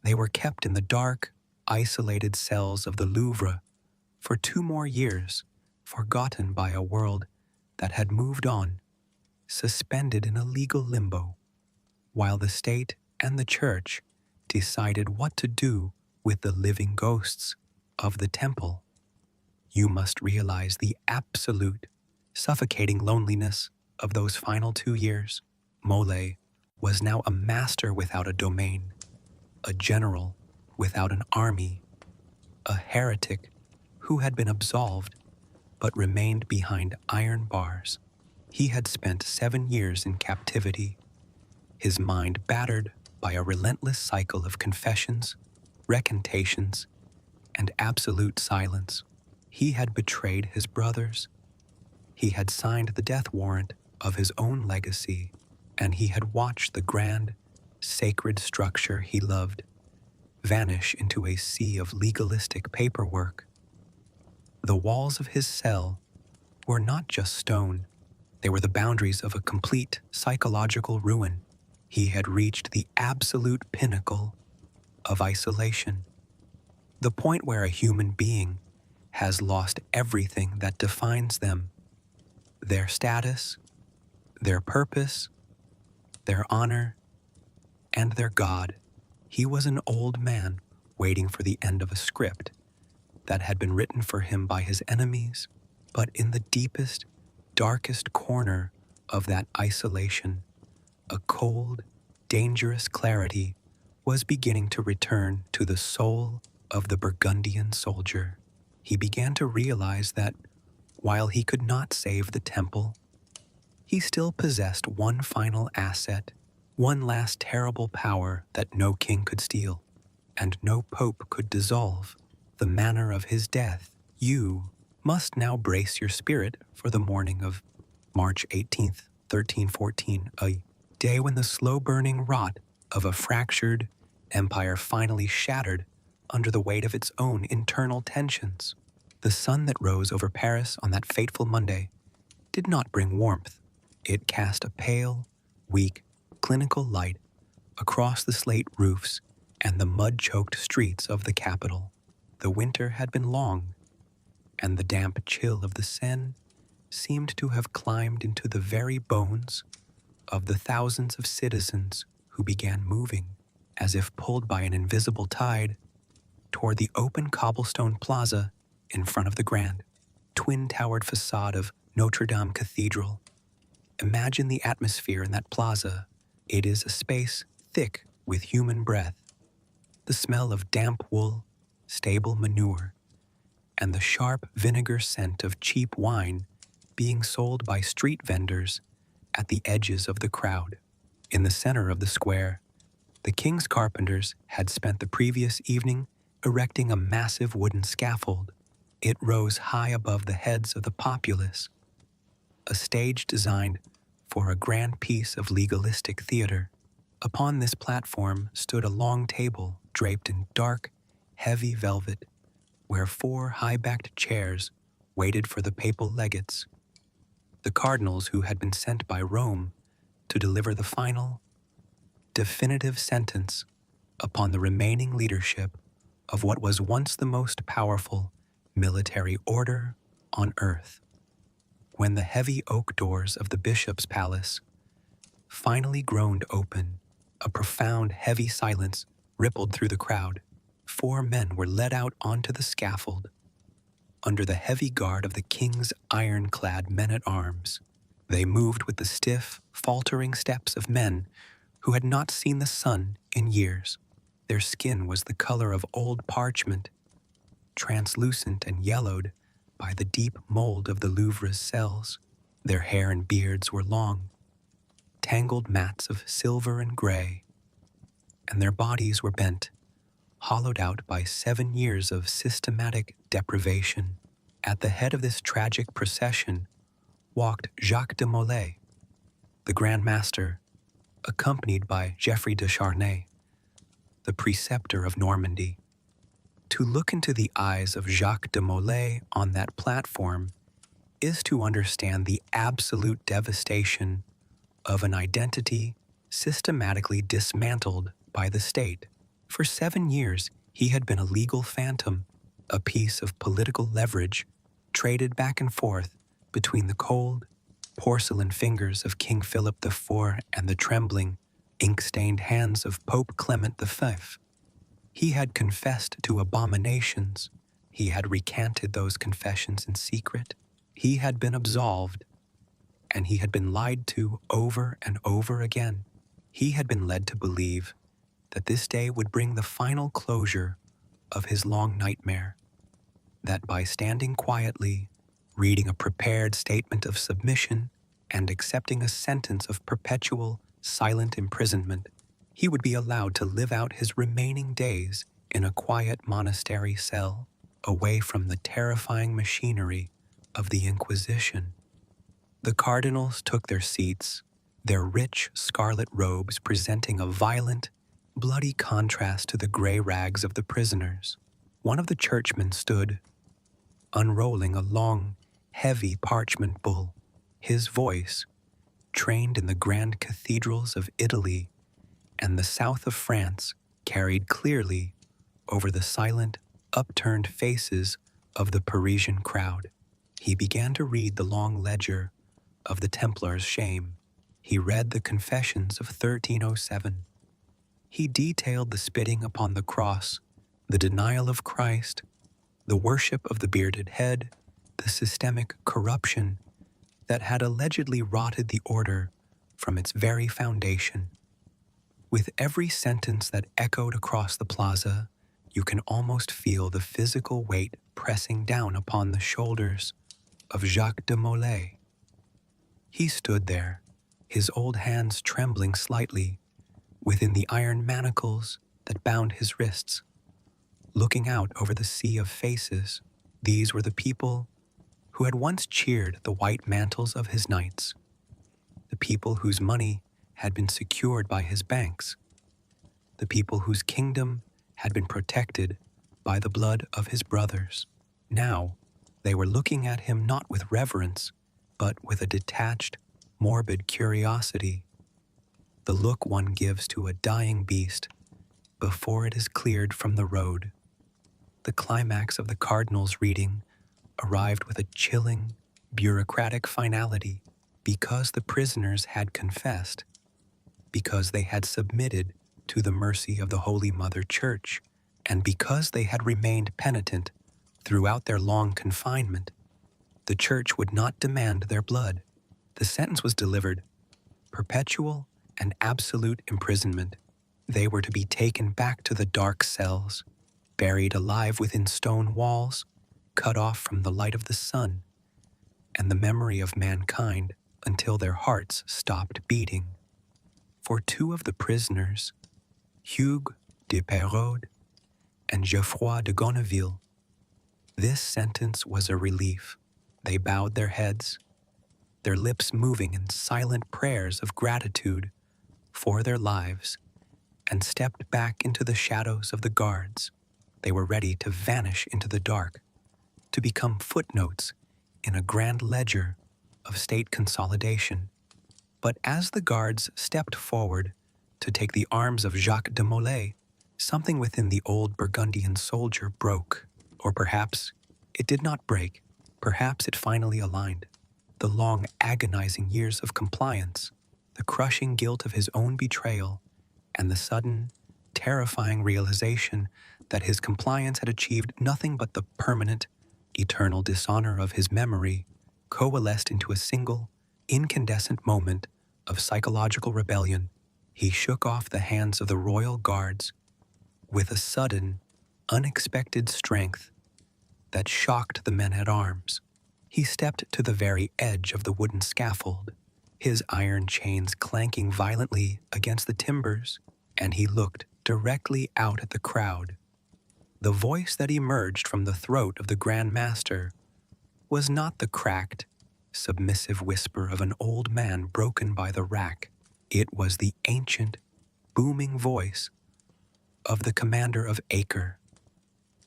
They were kept in the dark, isolated cells of the Louvre for 2 more years, forgotten by a world that had moved on, suspended in a legal limbo, while the state and the Church decided what to do with the living ghosts of the temple. You must realize the absolute, suffocating loneliness of those final 2 years. Molay was now a master without a domain, a general without an army, a heretic who had been absolved but remained behind iron bars. He had spent 7 years in captivity, his mind battered by a relentless cycle of confessions, recantations, and absolute silence. He had betrayed his brothers. He had signed the death warrant of his own legacy, and he had watched the grand, sacred structure he loved vanish into a sea of legalistic paperwork. The walls of his cell were not just stone, they were the boundaries of a complete psychological ruin. He had reached the absolute pinnacle of isolation, the point where a human being has lost everything that defines them: their status, their purpose, their honor, and their God. He was an old man waiting for the end of a script that had been written for him by his enemies, but in the deepest, darkest corner of that isolation, a cold, dangerous clarity was beginning to return to the soul of the Burgundian soldier. He began to realize that, while he could not save the temple, he still possessed one final asset, one last terrible power that no king could steal, and no pope could dissolve: the manner of his death. You must now brace your spirit for the morning of March 18th, 1314, a day when the slow-burning rot of a fractured empire finally shattered under the weight of its own internal tensions. The sun that rose over Paris on that fateful Monday did not bring warmth. It cast a pale, weak, clinical light across the slate roofs and the mud-choked streets of the capital. The winter had been long, and the damp chill of the Seine seemed to have climbed into the very bones of the thousands of citizens who began moving, as if pulled by an invisible tide, toward the open cobblestone plaza in front of the grand, twin-towered facade of Notre Dame Cathedral. Imagine the atmosphere in that plaza. It is a space thick with human breath, the smell of damp wool, stable manure, and the sharp vinegar scent of cheap wine being sold by street vendors at the edges of the crowd. In the center of the square, the king's carpenters had spent the previous evening erecting a massive wooden scaffold. It rose high above the heads of the populace, a stage designed for a grand piece of legalistic theater. Upon this platform stood a long table draped in dark, heavy velvet, where 4 high-backed chairs waited for the papal legates, the cardinals who had been sent by Rome to deliver the final, definitive sentence upon the remaining leadership of what was once the most powerful military order on earth. When the heavy oak doors of the bishop's palace finally groaned open, a profound, heavy silence rippled through the crowd. 4 men were led out onto the scaffold, under the heavy guard of the king's iron-clad men-at-arms. They moved with the stiff, faltering steps of men who had not seen the sun in years. Their skin was the color of old parchment, translucent and yellowed by the deep mold of the Louvre's cells. Their hair and beards were long, tangled mats of silver and gray, and their bodies were bent, hollowed out by 7 years of systematic deprivation. At the head of this tragic procession walked Jacques de Molay, the Grand Master, accompanied by Geoffrey de Charnay, the preceptor of Normandy. To look into the eyes of Jacques de Molay on that platform is to understand the absolute devastation of an identity systematically dismantled by the state. For 7 years, he had been a legal phantom, a piece of political leverage traded back and forth between the cold, porcelain fingers of King Philip IV and the trembling, ink-stained hands of Pope Clement V. He had confessed to abominations. He had recanted those confessions in secret. He had been absolved, and he had been lied to over and over again. He had been led to believe that this day would bring the final closure of his long nightmare, that by standing quietly, reading a prepared statement of submission, and accepting a sentence of perpetual, silent imprisonment, he would be allowed to live out his remaining days in a quiet monastery cell, away from the terrifying machinery of the Inquisition. The cardinals took their seats, their rich scarlet robes presenting a violent, bloody contrast to the gray rags of the prisoners. One of the churchmen stood, unrolling a long, heavy parchment bull. His voice, trained in the grand cathedrals of Italy and the south of France, carried clearly over the silent, upturned faces of the Parisian crowd. He began to read the long ledger of the Templars' shame. He read the confessions of 1307. He detailed the spitting upon the cross, the denial of Christ, the worship of the bearded head, the systemic corruption that had allegedly rotted the order from its very foundation. With every sentence that echoed across the plaza, you can almost feel the physical weight pressing down upon the shoulders of Jacques de Molay. He stood there, his old hands trembling slightly within the iron manacles that bound his wrists, looking out over the sea of faces. These were the people who had once cheered the white mantles of his knights, the people whose money had been secured by his banks, the people whose kingdom had been protected by the blood of his brothers. Now, they were looking at him not with reverence, but with a detached, morbid curiosity, the look one gives to a dying beast before it is cleared from the road. The climax of the cardinal's reading arrived with a chilling, bureaucratic finality, because the prisoners had confessed, because they had submitted to the mercy of the Holy Mother Church, and because they had remained penitent throughout their long confinement. The Church would not demand their blood. The sentence was delivered: perpetual and absolute imprisonment. They were to be taken back to the dark cells, buried alive within stone walls, cut off from the light of the sun and the memory of mankind until their hearts stopped beating. For two of the prisoners, Hugues de Perraud and Geoffroy de Gonneville, this sentence was a relief. They bowed their heads, their lips moving in silent prayers of gratitude for their lives, and stepped back into the shadows of the guards. They were ready to vanish into the dark, to become footnotes in a grand ledger of state consolidation. But as the guards stepped forward to take the arms of Jacques de Molay, something within the old Burgundian soldier broke. Or perhaps it did not break. Perhaps it finally aligned. The long, agonizing years of compliance, the crushing guilt of his own betrayal, and the sudden, terrifying realization that his compliance had achieved nothing but the permanent, eternal dishonor of his memory, coalesced into a single, incandescent moment of psychological rebellion. He shook off the hands of the royal guards with a sudden, unexpected strength that shocked the men at arms. He stepped to the very edge of the wooden scaffold, his iron chains clanking violently against the timbers, and he looked directly out at the crowd. The voice that emerged from the throat of the Grand Master was not the cracked, submissive whisper of an old man broken by the rack. It was the ancient, booming voice of the commander of Acre,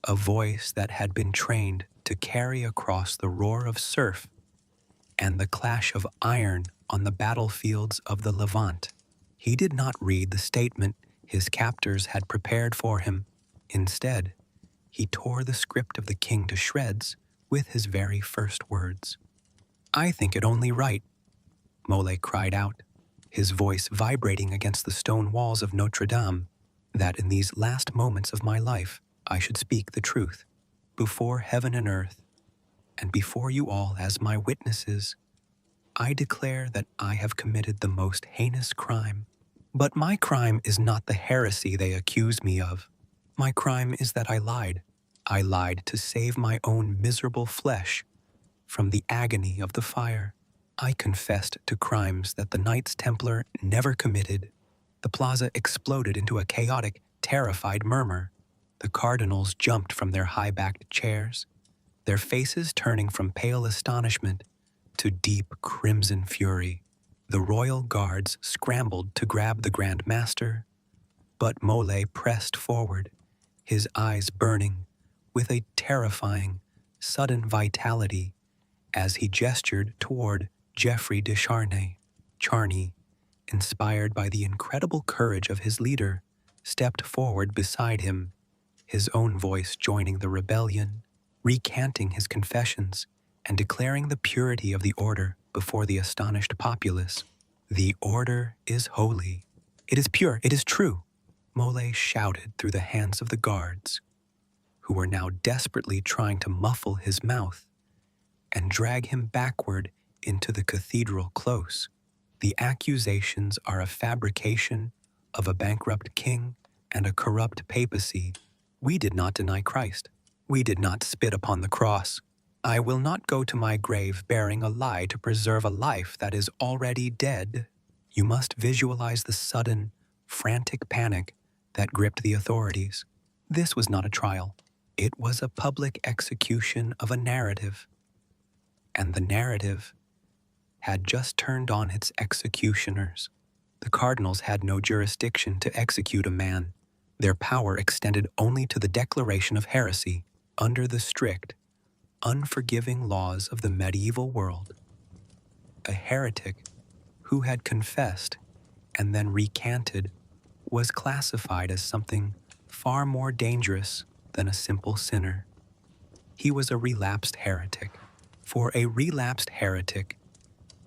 a voice that had been trained to carry across the roar of surf and the clash of iron on the battlefields of the Levant. He did not read the statement his captors had prepared for him. Instead, he tore the script of the king to shreds with his very first words. "I think it only right," Molay cried out, his voice vibrating against the stone walls of Notre Dame, "that in these last moments of my life I should speak the truth, before heaven and earth, and before you all as my witnesses. I declare that I have committed the most heinous crime. But my crime is not the heresy they accuse me of. My crime is that I lied. I lied to save my own miserable flesh from the agony of the fire. I confessed to crimes that the Knights Templar never committed." The plaza exploded into a chaotic, terrified murmur. The cardinals jumped from their high-backed chairs, their faces turning from pale astonishment to deep crimson fury. The royal guards scrambled to grab the Grand Master, but Molay pressed forward, his eyes burning with a terrifying, sudden vitality as he gestured toward Geoffrey de Charny, inspired by the incredible courage of his leader, stepped forward beside him, his own voice joining the rebellion, recanting his confessions and declaring the purity of the order before the astonished populace. "The order is holy. It is pure. It is true," Molay shouted through the hands of the guards, who were now desperately trying to muffle his mouth and drag him backward into the cathedral close. "The accusations are a fabrication of a bankrupt king and a corrupt papacy. We did not deny Christ. We did not spit upon the cross. I will not go to my grave bearing a lie to preserve a life that is already dead." You must visualize the sudden, frantic panic that gripped the authorities. This was not a trial. It was a public execution of a narrative. And the narrative had just turned on its executioners. The cardinals had no jurisdiction to execute a man. Their power extended only to the declaration of heresy under the strict, unforgiving laws of the medieval world. A heretic who had confessed and then recanted was classified as something far more dangerous than a simple sinner. He was a relapsed heretic. For a relapsed heretic,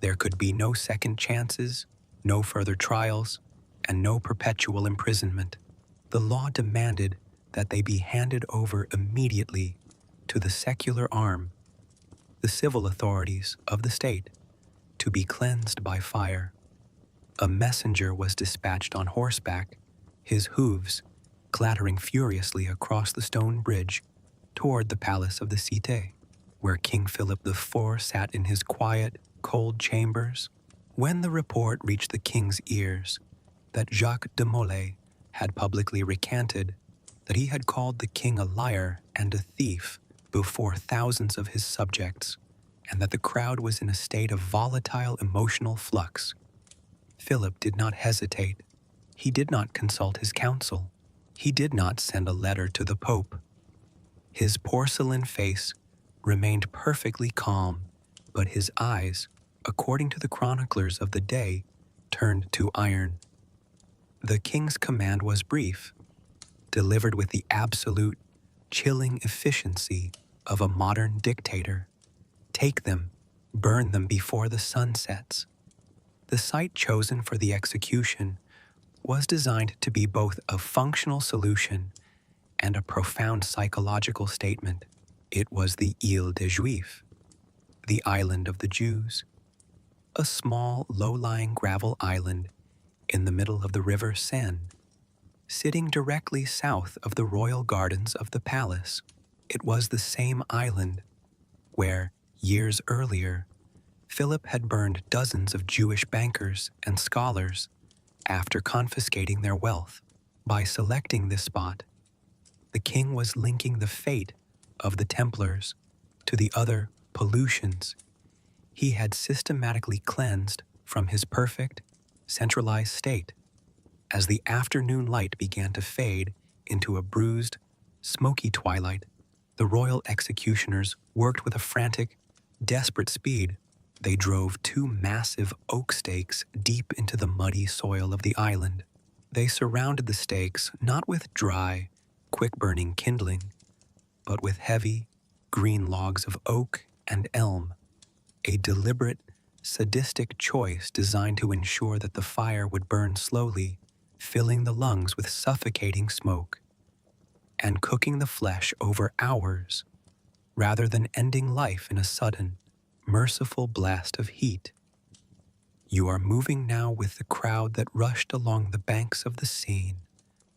there could be no second chances, no further trials, and no perpetual imprisonment. The law demanded that they be handed over immediately to the secular arm, the civil authorities of the state, to be cleansed by fire. A messenger was dispatched on horseback, his hooves clattering furiously across the stone bridge toward the palace of the Cité, where King Philip IV sat in his quiet, cold chambers. When the report reached the king's ears that Jacques de Molay had publicly recanted, that he had called the king a liar and a thief before thousands of his subjects, and that the crowd was in a state of volatile emotional flux, Philip did not hesitate. He did not consult his council. He did not send a letter to the Pope. His porcelain face remained perfectly calm, but his eyes, according to the chroniclers of the day, turned to iron. The king's command was brief, delivered with the absolute, chilling efficiency of a modern dictator. "Take them, burn them before the sun sets." The site chosen for the execution was designed to be both a functional solution and a profound psychological statement. It was the Île des Juifs, the island of the Jews, a small, low-lying gravel island in the middle of the river Seine, sitting directly south of the royal gardens of the palace. It was the same island where, years earlier, Philip had burned dozens of Jewish bankers and scholars after confiscating their wealth. By selecting this spot, the king was linking the fate of the Templars to the other pollutions he had systematically cleansed from his perfect, centralized state. As the afternoon light began to fade into a bruised, smoky twilight, the royal executioners worked with a frantic, desperate speed. They drove two massive oak stakes deep into the muddy soil of the island. They surrounded the stakes not with dry, quick-burning kindling, but with heavy, green logs of oak and elm, a deliberate, sadistic choice designed to ensure that the fire would burn slowly, filling the lungs with suffocating smoke, and cooking the flesh over hours, rather than ending life in a sudden, merciful blast of heat. You are moving now with the crowd that rushed along the banks of the Seine,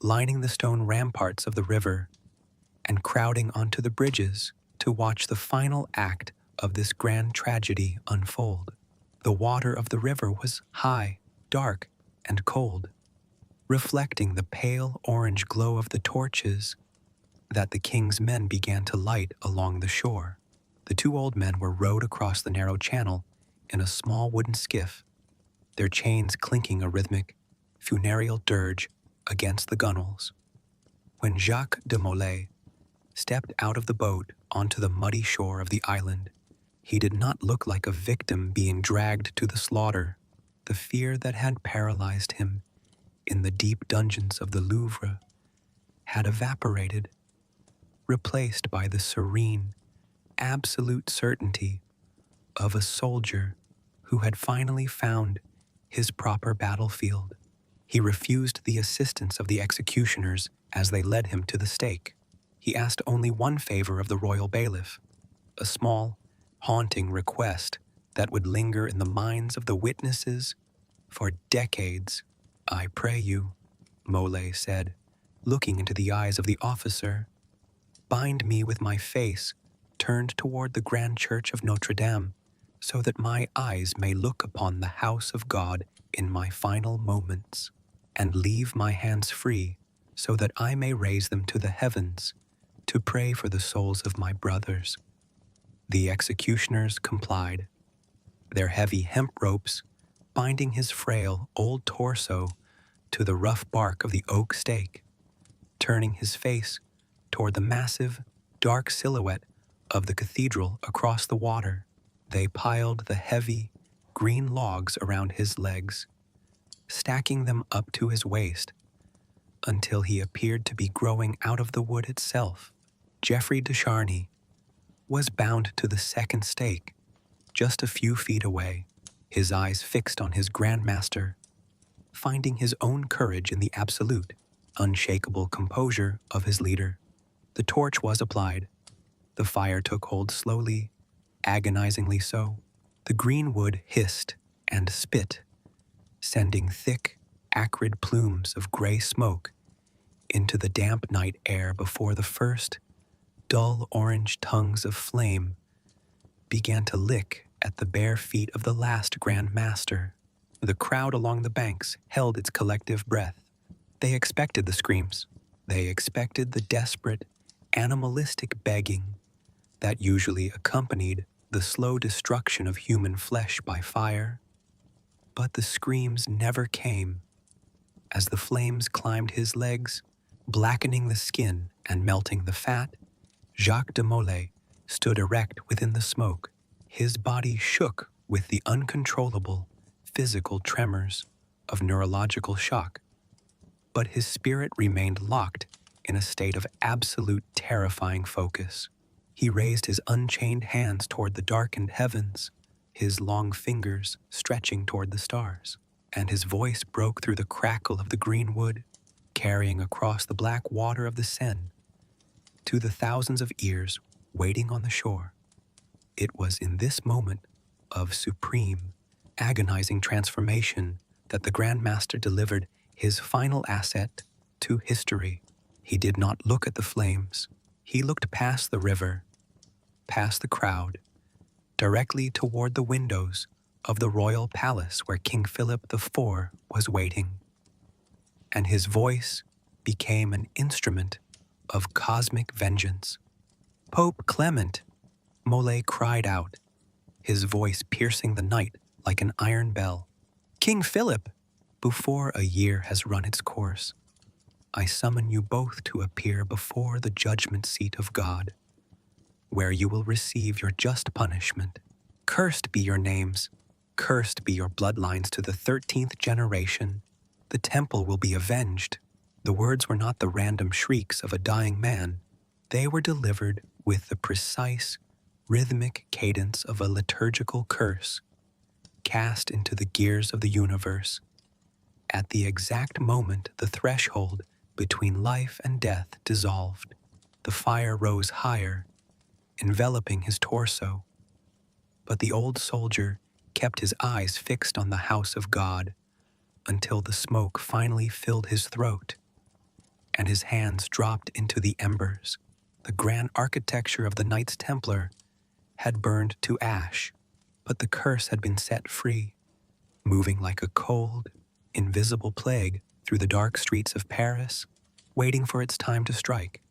lining the stone ramparts of the river, and crowding onto the bridges to watch the final act of this grand tragedy unfold. The water of the river was high, dark, and cold, reflecting the pale orange glow of the torches that the king's men began to light along the shore. The two old men were rowed across the narrow channel in a small wooden skiff, their chains clinking a rhythmic, funereal dirge against the gunwales. When Jacques de Molay stepped out of the boat onto the muddy shore of the island, he did not look like a victim being dragged to the slaughter. The fear that had paralyzed him in the deep dungeons of the Louvre had evaporated, replaced by the serene, absolute certainty of a soldier who had finally found his proper battlefield. He refused the assistance of the executioners as they led him to the stake. He asked only one favor of the royal bailiff, a small, haunting request that would linger in the minds of the witnesses for decades. "I pray you," Molay said, looking into the eyes of the officer, "bind me with my face turned toward the grand church of Notre Dame, so that my eyes may look upon the house of God in my final moments, and leave my hands free so that I may raise them to the heavens to pray for the souls of my brothers." The executioners complied, their heavy hemp ropes binding his frail old torso to the rough bark of the oak stake, turning his face toward the massive, dark silhouette of the cathedral across the water. They piled the heavy, green logs around his legs, stacking them up to his waist, until he appeared to be growing out of the wood itself. Geoffrey de Charny was bound to the second stake, just a few feet away, his eyes fixed on his Grand Master, finding his own courage in the absolute, unshakable composure of his leader. The torch was applied. The fire took hold slowly, agonizingly so. The green wood hissed and spit, sending thick, acrid plumes of gray smoke into the damp night air before the first, dull orange tongues of flame began to lick at the bare feet of the last Grand Master. The crowd along the banks held its collective breath. They expected the screams. They expected the desperate, animalistic begging that usually accompanied the slow destruction of human flesh by fire. But the screams never came. As the flames climbed his legs, blackening the skin and melting the fat, Jacques de Molay stood erect within the smoke. His body shook with the uncontrollable, physical tremors of neurological shock, but his spirit remained locked in a state of absolute terrifying focus. He raised his unchained hands toward the darkened heavens, his long fingers stretching toward the stars, and his voice broke through the crackle of the green wood, carrying across the black water of the Seine to the thousands of ears waiting on the shore. It was in this moment of supreme, agonizing transformation that the Grand Master delivered his final asset to history. He did not look at the flames. He looked past the river, past the crowd, directly toward the windows of the royal palace where King Philip IV was waiting. And his voice became an instrument of cosmic vengeance. "Pope Clement!" Molay cried out, his voice piercing the night like an iron bell. "King Philip, before a year has run its course, I summon you both to appear before the judgment seat of God, where you will receive your just punishment. Cursed be your names, cursed be your bloodlines to the 13th generation. The temple will be avenged." The words were not the random shrieks of a dying man. They were delivered with the precise, rhythmic cadence of a liturgical curse, cast into the gears of the universe. At the exact moment the threshold between life and death dissolved, the fire rose higher, enveloping his torso. But the old soldier kept his eyes fixed on the house of God until the smoke finally filled his throat and his hands dropped into the embers. The grand architecture of the Knights Templar had burned to ash, but the curse had been set free, moving like a cold, invisible plague through the dark streets of Paris, waiting for its time to strike.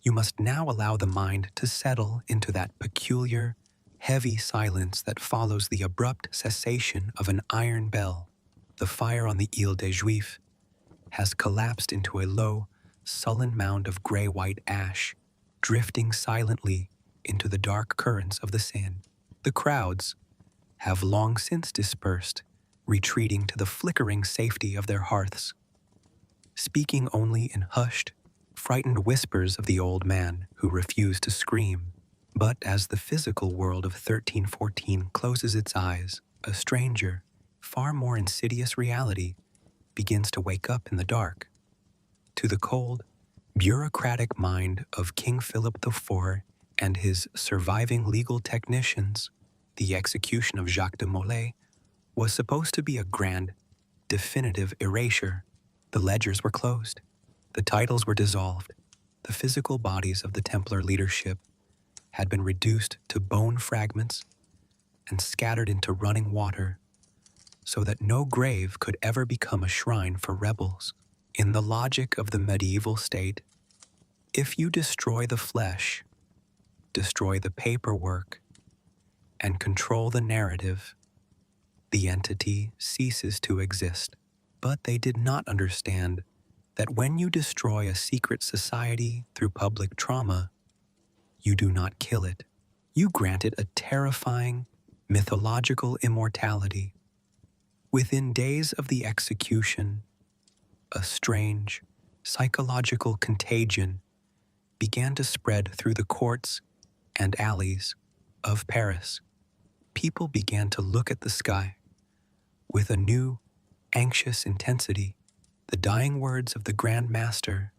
You must now allow the mind to settle into that peculiar, heavy silence that follows the abrupt cessation of an iron bell. The fire on the Ile des Juifs has collapsed into a low, sullen mound of gray-white ash, drifting silently into the dark currents of the Seine. The crowds have long since dispersed, retreating to the flickering safety of their hearths, speaking only in hushed, frightened whispers of the old man who refused to scream. But as the physical world of 1314 closes its eyes, a stranger, far more insidious reality begins to wake up in the dark. To the cold, bureaucratic mind of King Philip IV and his surviving legal technicians, the execution of Jacques de Molay was supposed to be a grand, definitive erasure. The ledgers were closed. The titles were dissolved. The physical bodies of the Templar leadership had been reduced to bone fragments and scattered into running water, so that no grave could ever become a shrine for rebels. In the logic of the medieval state, if you destroy the flesh, destroy the paperwork, and control the narrative, the entity ceases to exist. But they did not understand that when you destroy a secret society through public trauma, you do not kill it. You grant it a terrifying, mythological immortality. Within days of the execution, a strange, psychological contagion began to spread through the courts and alleys of Paris. People began to look at the sky with a new, anxious intensity. The dying words of the Grand Master,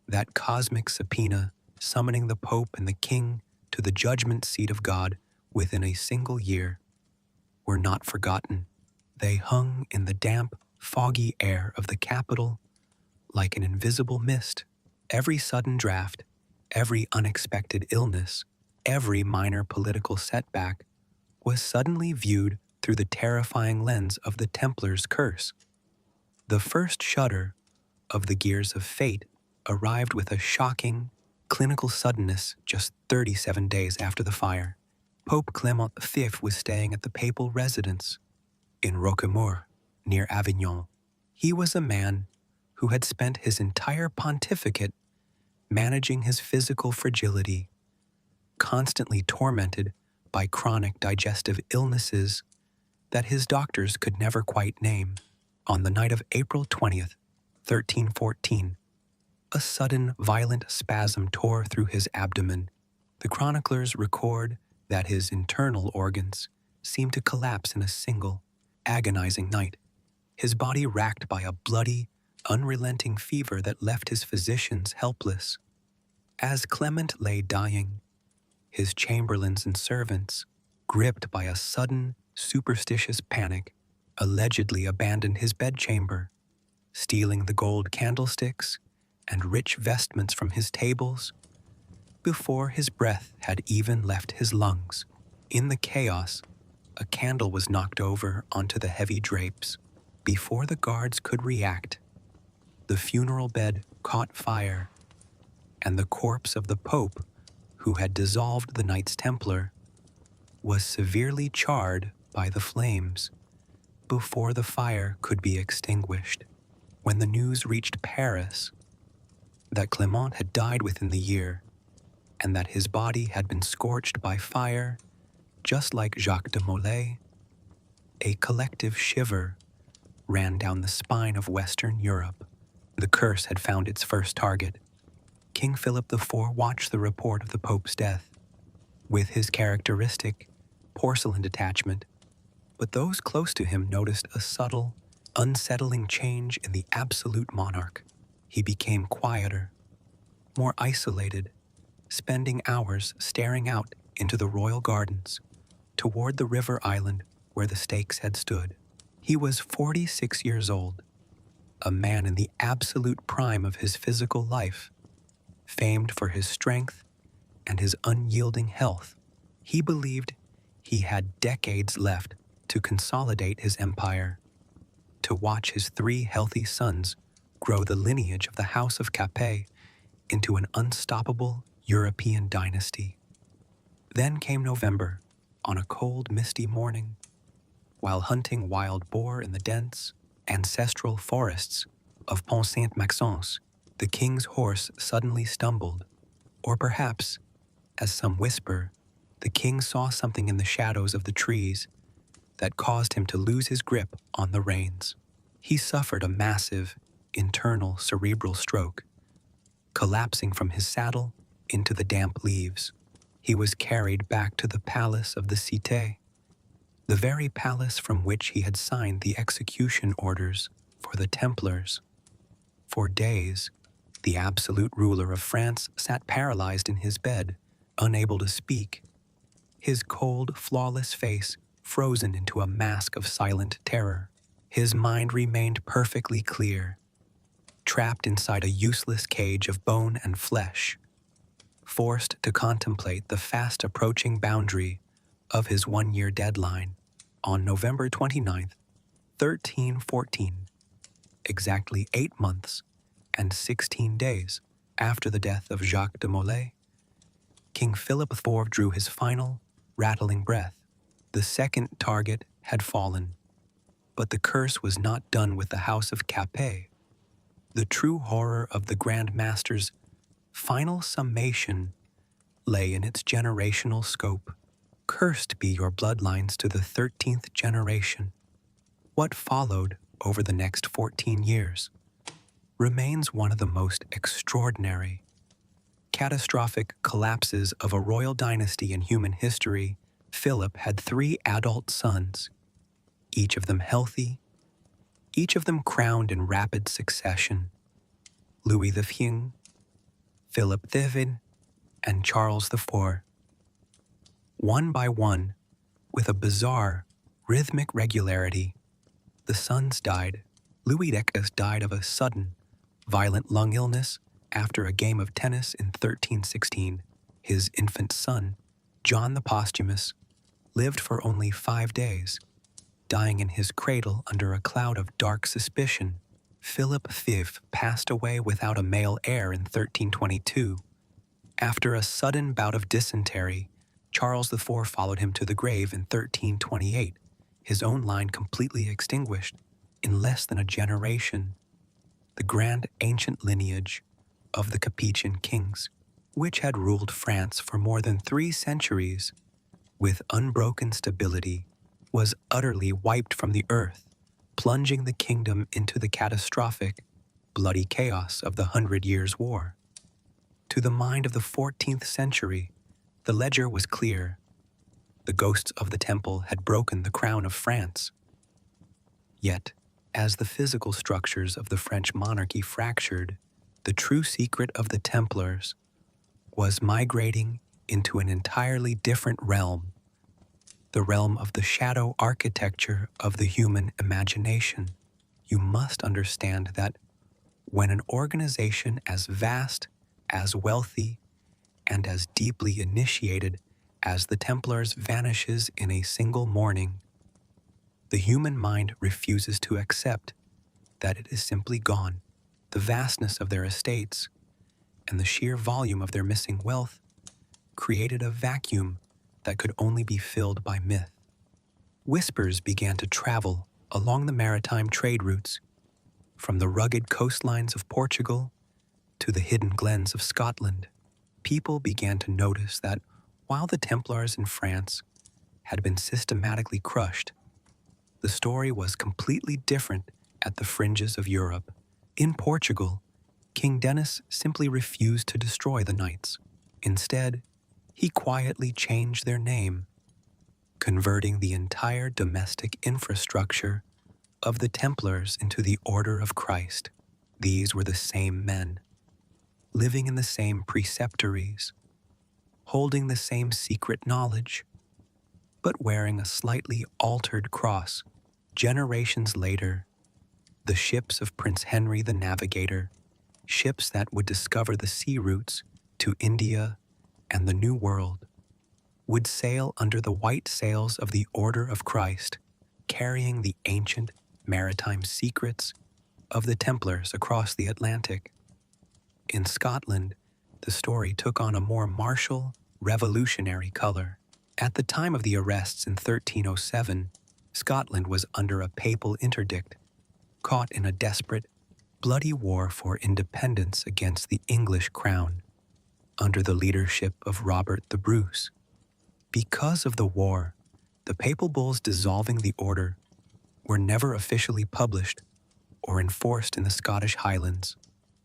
that cosmic subpoena summoning the Pope and the King to the judgment seat of God within a single year, were not forgotten. They hung in the damp, foggy air of the capital like an invisible mist. Every sudden draft, every unexpected illness, every minor political setback was suddenly viewed through the terrifying lens of the Templars' curse. The first shudder of the gears of fate arrived with a shocking, clinical suddenness just 37 days after the fire. Pope Clement V was staying at the papal residence in Roquemaure, near Avignon. He was a man who had spent his entire pontificate managing his physical fragility, constantly tormented by chronic digestive illnesses that his doctors could never quite name. On the night of April 20th, 1314, a sudden, violent spasm tore through his abdomen. The chroniclers record that his internal organs seemed to collapse in a single, agonizing night, his body racked by a bloody, unrelenting fever that left his physicians helpless. As Clement lay dying, his chamberlains and servants, gripped by a sudden, superstitious panic, allegedly abandoned his bedchamber, stealing the gold candlesticks and rich vestments from his tables before his breath had even left his lungs. In the chaos, a candle was knocked over onto the heavy drapes. Before the guards could react, the funeral bed caught fire, and the corpse of the Pope, who had dissolved the Knights Templar, was severely charred by the flames before the fire could be extinguished. When the news reached Paris that Clement had died within the year and that his body had been scorched by fire, just like Jacques de Molay, a collective shiver ran down the spine of Western Europe. The curse had found its first target. King Philip IV watched the report of the Pope's death with his characteristic porcelain detachment, but those close to him noticed a subtle, unsettling change in the absolute monarch. He became quieter, more isolated, spending hours staring out into the royal gardens, toward the river island where the stakes had stood. He was 46 years old, a man in the absolute prime of his physical life, famed for his strength and his unyielding health. He believed he had decades left to consolidate his empire, to watch his 3 healthy sons grow the lineage of the House of Capet into an unstoppable European dynasty. Then came November, on a cold, misty morning, while hunting wild boar in the dense, ancestral forests of Pont Saint-Maxence, the king's horse suddenly stumbled, or perhaps, as some whisper, the king saw something in the shadows of the trees that caused him to lose his grip on the reins. He suffered a massive, internal cerebral stroke, collapsing from his saddle into the damp leaves. He was carried back to the palace of the Cité, the very palace from which he had signed the execution orders for the Templars. For days, the absolute ruler of France sat paralyzed in his bed, unable to speak, his cold, flawless face frozen into a mask of silent terror. His mind remained perfectly clear, trapped inside a useless cage of bone and flesh, forced to contemplate the fast approaching boundary of his one-year deadline on November 29th, 1314, exactly 8 months and 16 days after the death of Jacques de Molay. King Philip IV drew his final, rattling breath. The second target had fallen, but the curse was not done with the House of Capet. The true horror of the Grand Master's final summation lay in its generational scope. Cursed be your bloodlines to the 13th generation. What followed over the next 14 years remains one of the most extraordinary, catastrophic collapses of a royal dynasty in human history. Philip had 3 adult sons, each of them healthy, each of them crowned in rapid succession: Louis XV, Philip IV, and Charles IV. One by one, with a bizarre, rhythmic regularity, the sons died. Louis X died of a sudden, violent lung illness after a game of tennis in 1316. His infant son, John the Posthumous, lived for only 5 days, dying in his cradle under a cloud of dark suspicion. Philip V passed away without a male heir in 1322. After a sudden bout of dysentery, Charles IV followed him to the grave in 1328, his own line completely extinguished in less than a generation. The grand ancient lineage of the Capetian kings, which had ruled France for more than 3 centuries with unbroken stability, was utterly wiped from the earth, plunging the kingdom into the catastrophic, bloody chaos of the 100 Years' War. To the mind of the 14th century, the ledger was clear. The ghosts of the temple had broken the crown of France. Yet, as the physical structures of the French monarchy fractured, the true secret of the Templars was migrating into an entirely different realm, the realm of the shadow architecture of the human imagination. You must understand that when an organization as vast, as wealthy, and as deeply initiated as the Templars vanishes in a single morning, the human mind refuses to accept that it is simply gone. The vastness of their estates and the sheer volume of their missing wealth created a vacuum that could only be filled by myth. Whispers began to travel along the maritime trade routes, from the rugged coastlines of Portugal to the hidden glens of Scotland. People began to notice that while the Templars in France had been systematically crushed, the story was completely different at the fringes of Europe. In Portugal, King Denis simply refused to destroy the Knights. Instead, he quietly changed their name, converting the entire domestic infrastructure of the Templars into the Order of Christ. These were the same men, living in the same preceptories, holding the same secret knowledge, but wearing a slightly altered cross. Generations later, the ships of Prince Henry the Navigator, ships that would discover the sea routes to India and the New World, would sail under the white sails of the Order of Christ, carrying the ancient maritime secrets of the Templars across the Atlantic. In Scotland, the story took on a more martial, revolutionary color. At the time of the arrests in 1307, Scotland was under a papal interdict, caught in a desperate, bloody war for independence against the English crown, under the leadership of Robert the Bruce. Because of the war, the papal bulls dissolving the order were never officially published or enforced in the Scottish Highlands.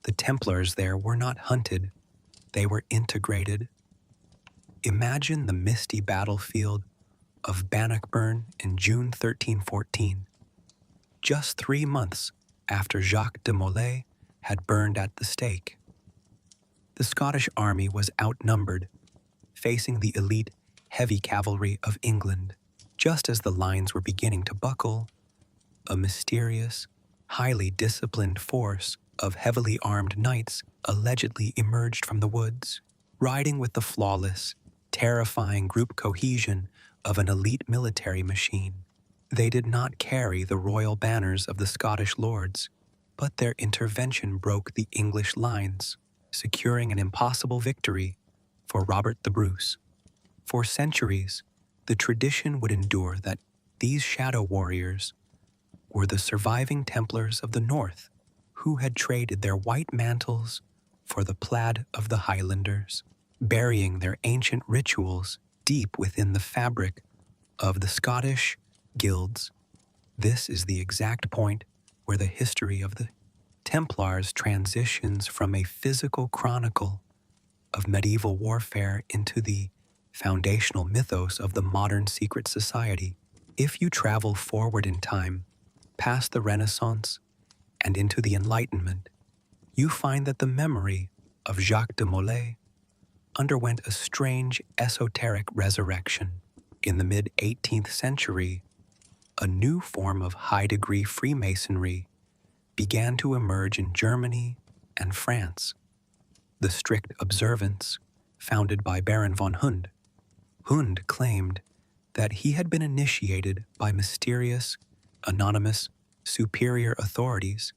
The Templars there were not hunted, they were integrated. Imagine the misty battlefield of Bannockburn in June 1314, just 3 months after Jacques de Molay had burned at the stake. The Scottish army was outnumbered, facing the elite heavy cavalry of England. Just as the lines were beginning to buckle, a mysterious, highly disciplined force of heavily armed knights allegedly emerged from the woods, riding with the flawless, terrifying group cohesion of an elite military machine. They did not carry the royal banners of the Scottish lords, but their intervention broke the English lines, securing an impossible victory for Robert the Bruce. For centuries, the tradition would endure that these shadow warriors were the surviving Templars of the North, who had traded their white mantles for the plaid of the Highlanders, burying their ancient rituals deep within the fabric of the Scottish guilds. This is the exact point where the history of the Templars transitions from a physical chronicle of medieval warfare into the foundational mythos of the modern secret society. If you travel forward in time, past the Renaissance and into the Enlightenment, you find that the memory of Jacques de Molay underwent a strange esoteric resurrection. In the mid-18th century, a new form of high-degree Freemasonry began to emerge in Germany and France. The strict observance, founded by Baron von Hund. Hund claimed that he had been initiated by mysterious, anonymous, superior authorities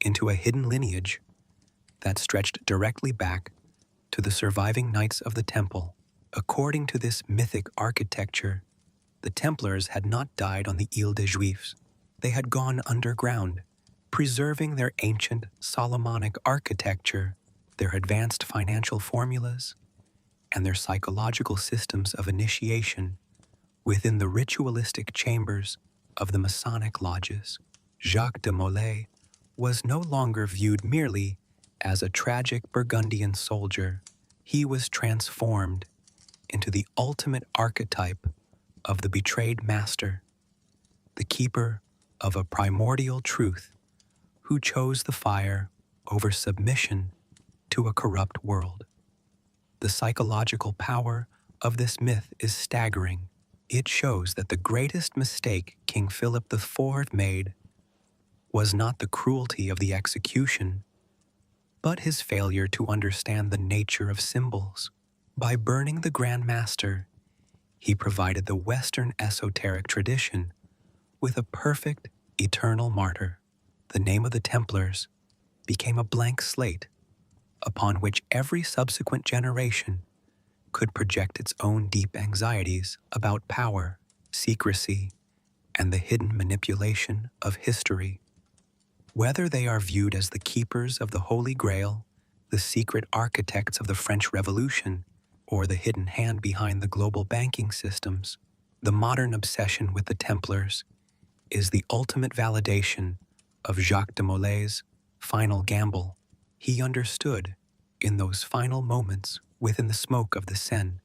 into a hidden lineage that stretched directly back to the surviving Knights of the Temple. According to this mythic architecture, the Templars had not died on the Ile des Juifs. They had gone underground, preserving their ancient Solomonic architecture, their advanced financial formulas, and their psychological systems of initiation within the ritualistic chambers of the Masonic lodges. Jacques de Molay was no longer viewed merely as a tragic Burgundian soldier. He was transformed into the ultimate archetype of the betrayed master, the keeper of a primordial truth who chose the fire over submission to a corrupt world. The psychological power of this myth is staggering. It shows that the greatest mistake King Philip IV made was not the cruelty of the execution, but his failure to understand the nature of symbols. By burning the Grand Master, he provided the Western esoteric tradition with a perfect, eternal martyr. The name of the Templars became a blank slate upon which every subsequent generation could project its own deep anxieties about power, secrecy, and the hidden manipulation of history. Whether they are viewed as the keepers of the Holy Grail, the secret architects of the French Revolution, or the hidden hand behind the global banking systems, the modern obsession with the Templars is the ultimate validation of Jacques de Molay's final gamble. He understood, in those final moments within the smoke of the Seine,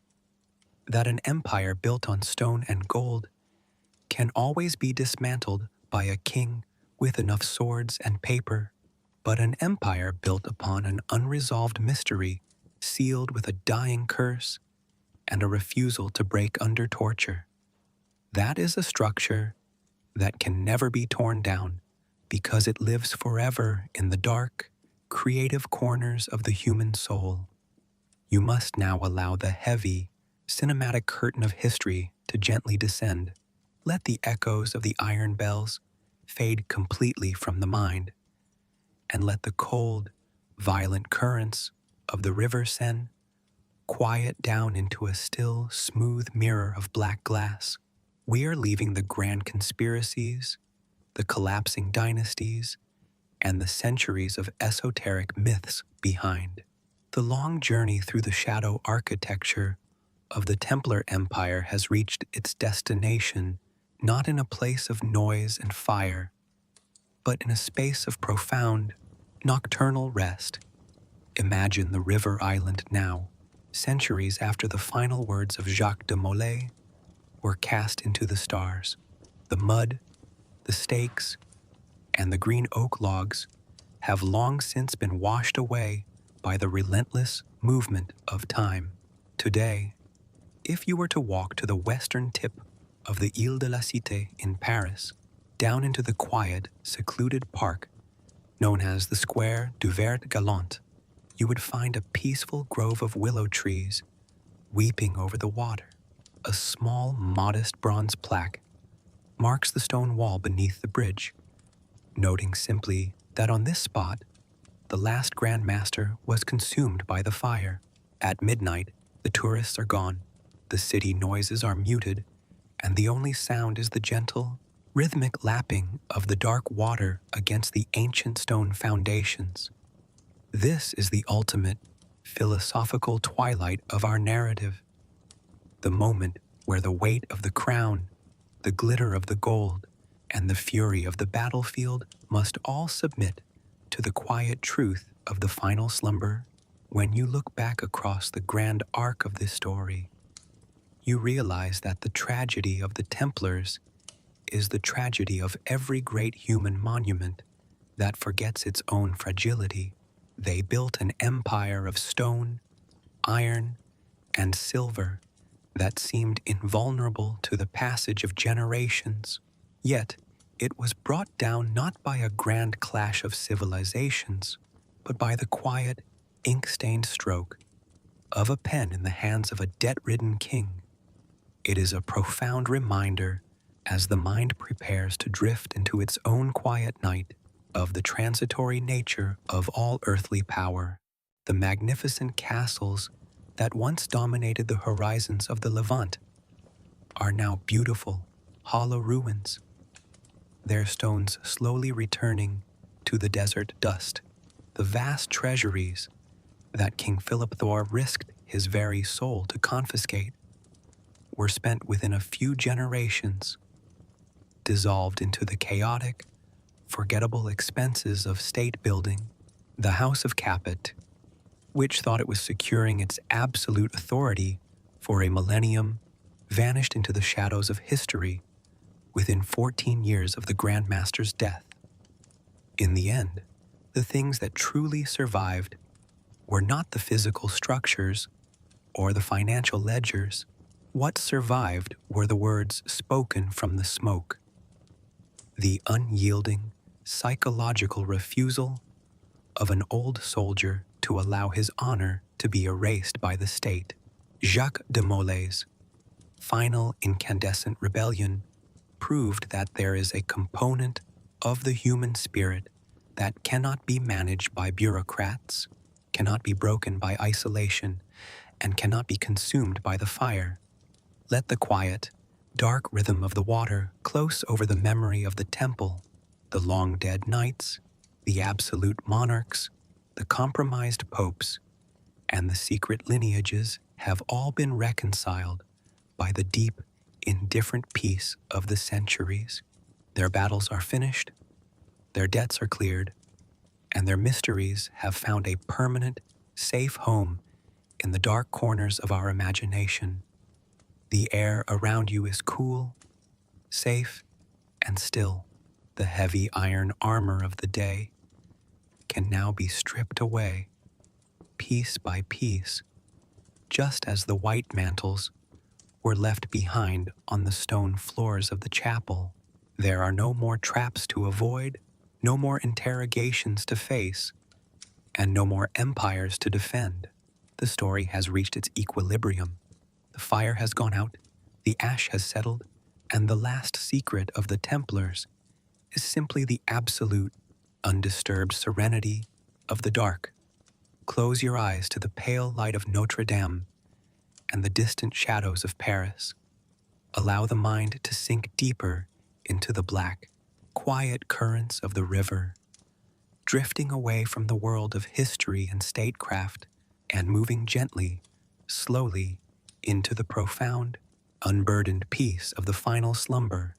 that an empire built on stone and gold can always be dismantled by a king with enough swords and paper, but an empire built upon an unresolved mystery sealed with a dying curse and a refusal to break under torture. That is a structure that can never be torn down because it lives forever in the dark, creative corners of the human soul. You must now allow the heavy, cinematic curtain of history to gently descend. Let the echoes of the iron bells fade completely from the mind, and let the cold, Violent currents of the river Seine quiet down into a still, smooth mirror of black glass. We are leaving the grand conspiracies, the collapsing dynasties, and the centuries of esoteric myths behind. The long journey through the shadow architecture of the Templar Empire has reached its destination not in a place of noise and fire, but in a space of profound, nocturnal rest. Imagine the river island now, centuries after the final words of Jacques de Molay were cast into the stars. The mud, the stakes, and the green oak logs have long since been washed away by the relentless movement of time. Today, if you were to walk to the western tip of the Ile de la Cité in Paris, down into the quiet, secluded park known as the Square du Vert Galant, you would find a peaceful grove of willow trees weeping over the water. A small, modest bronze plaque marks the stone wall beneath the bridge, noting simply that on this spot, the last Grand Master was consumed by the fire. At midnight, the tourists are gone, the city noises are muted, and the only sound is the gentle, rhythmic lapping of the dark water against the ancient stone foundations. This is the ultimate, philosophical twilight of our narrative, the moment where the weight of the crown, the glitter of the gold, and the fury of the battlefield must all submit to the quiet truth of the final slumber. When you look back across the grand arc of this story, you realize that the tragedy of the Templars is the tragedy of every great human monument that forgets its own fragility. They built an empire of stone, iron, and silver that seemed invulnerable to the passage of generations. Yet, it was brought down not by a grand clash of civilizations, but by the quiet, ink-stained stroke of a pen in the hands of a debt-ridden king. It is a profound reminder, as the mind prepares to drift into its own quiet night, of the transitory nature of all earthly power. The magnificent castles that once dominated the horizons of the Levant are now beautiful, hollow ruins, their stones slowly returning to the desert dust. The vast treasuries that King Philip Thor risked his very soul to confiscate were spent within a few generations, dissolved into the chaotic, forgettable expenses of state building. The House of Capet, which thought it was securing its absolute authority for a millennium, vanished into the shadows of history within 14 years of the Grand Master's death. In the end, the things that truly survived were not the physical structures or the financial ledgers. What survived were the words spoken from the smoke, the unyielding, psychological refusal of an old soldier to allow his honor to be erased by the state. Jacques de Molay's final incandescent rebellion proved that there is a component of the human spirit that cannot be managed by bureaucrats, cannot be broken by isolation, and cannot be consumed by the fire. Let the quiet, dark rhythm of the water close over the memory of the temple, the long-dead knights, the absolute monarchs, the compromised popes, and the secret lineages have all been reconciled by the deep, indifferent peace of the centuries. Their battles are finished, their debts are cleared, and their mysteries have found a permanent, safe home in the dark corners of our imagination. The air around you is cool, safe, and still. The heavy iron armor of the day can now be stripped away, piece by piece, just as the white mantles were left behind on the stone floors of the chapel. There are no more traps to avoid, no more interrogations to face, and no more empires to defend. The story has reached its equilibrium. The fire has gone out, the ash has settled, and the last secret of the Templars is simply the absolute, undisturbed serenity of the dark. Close your eyes to the pale light of Notre Dame and the distant shadows of Paris. Allow the mind to sink deeper into the black, quiet currents of the river, drifting away from the world of history and statecraft and moving gently, slowly, into the profound, unburdened peace of the final slumber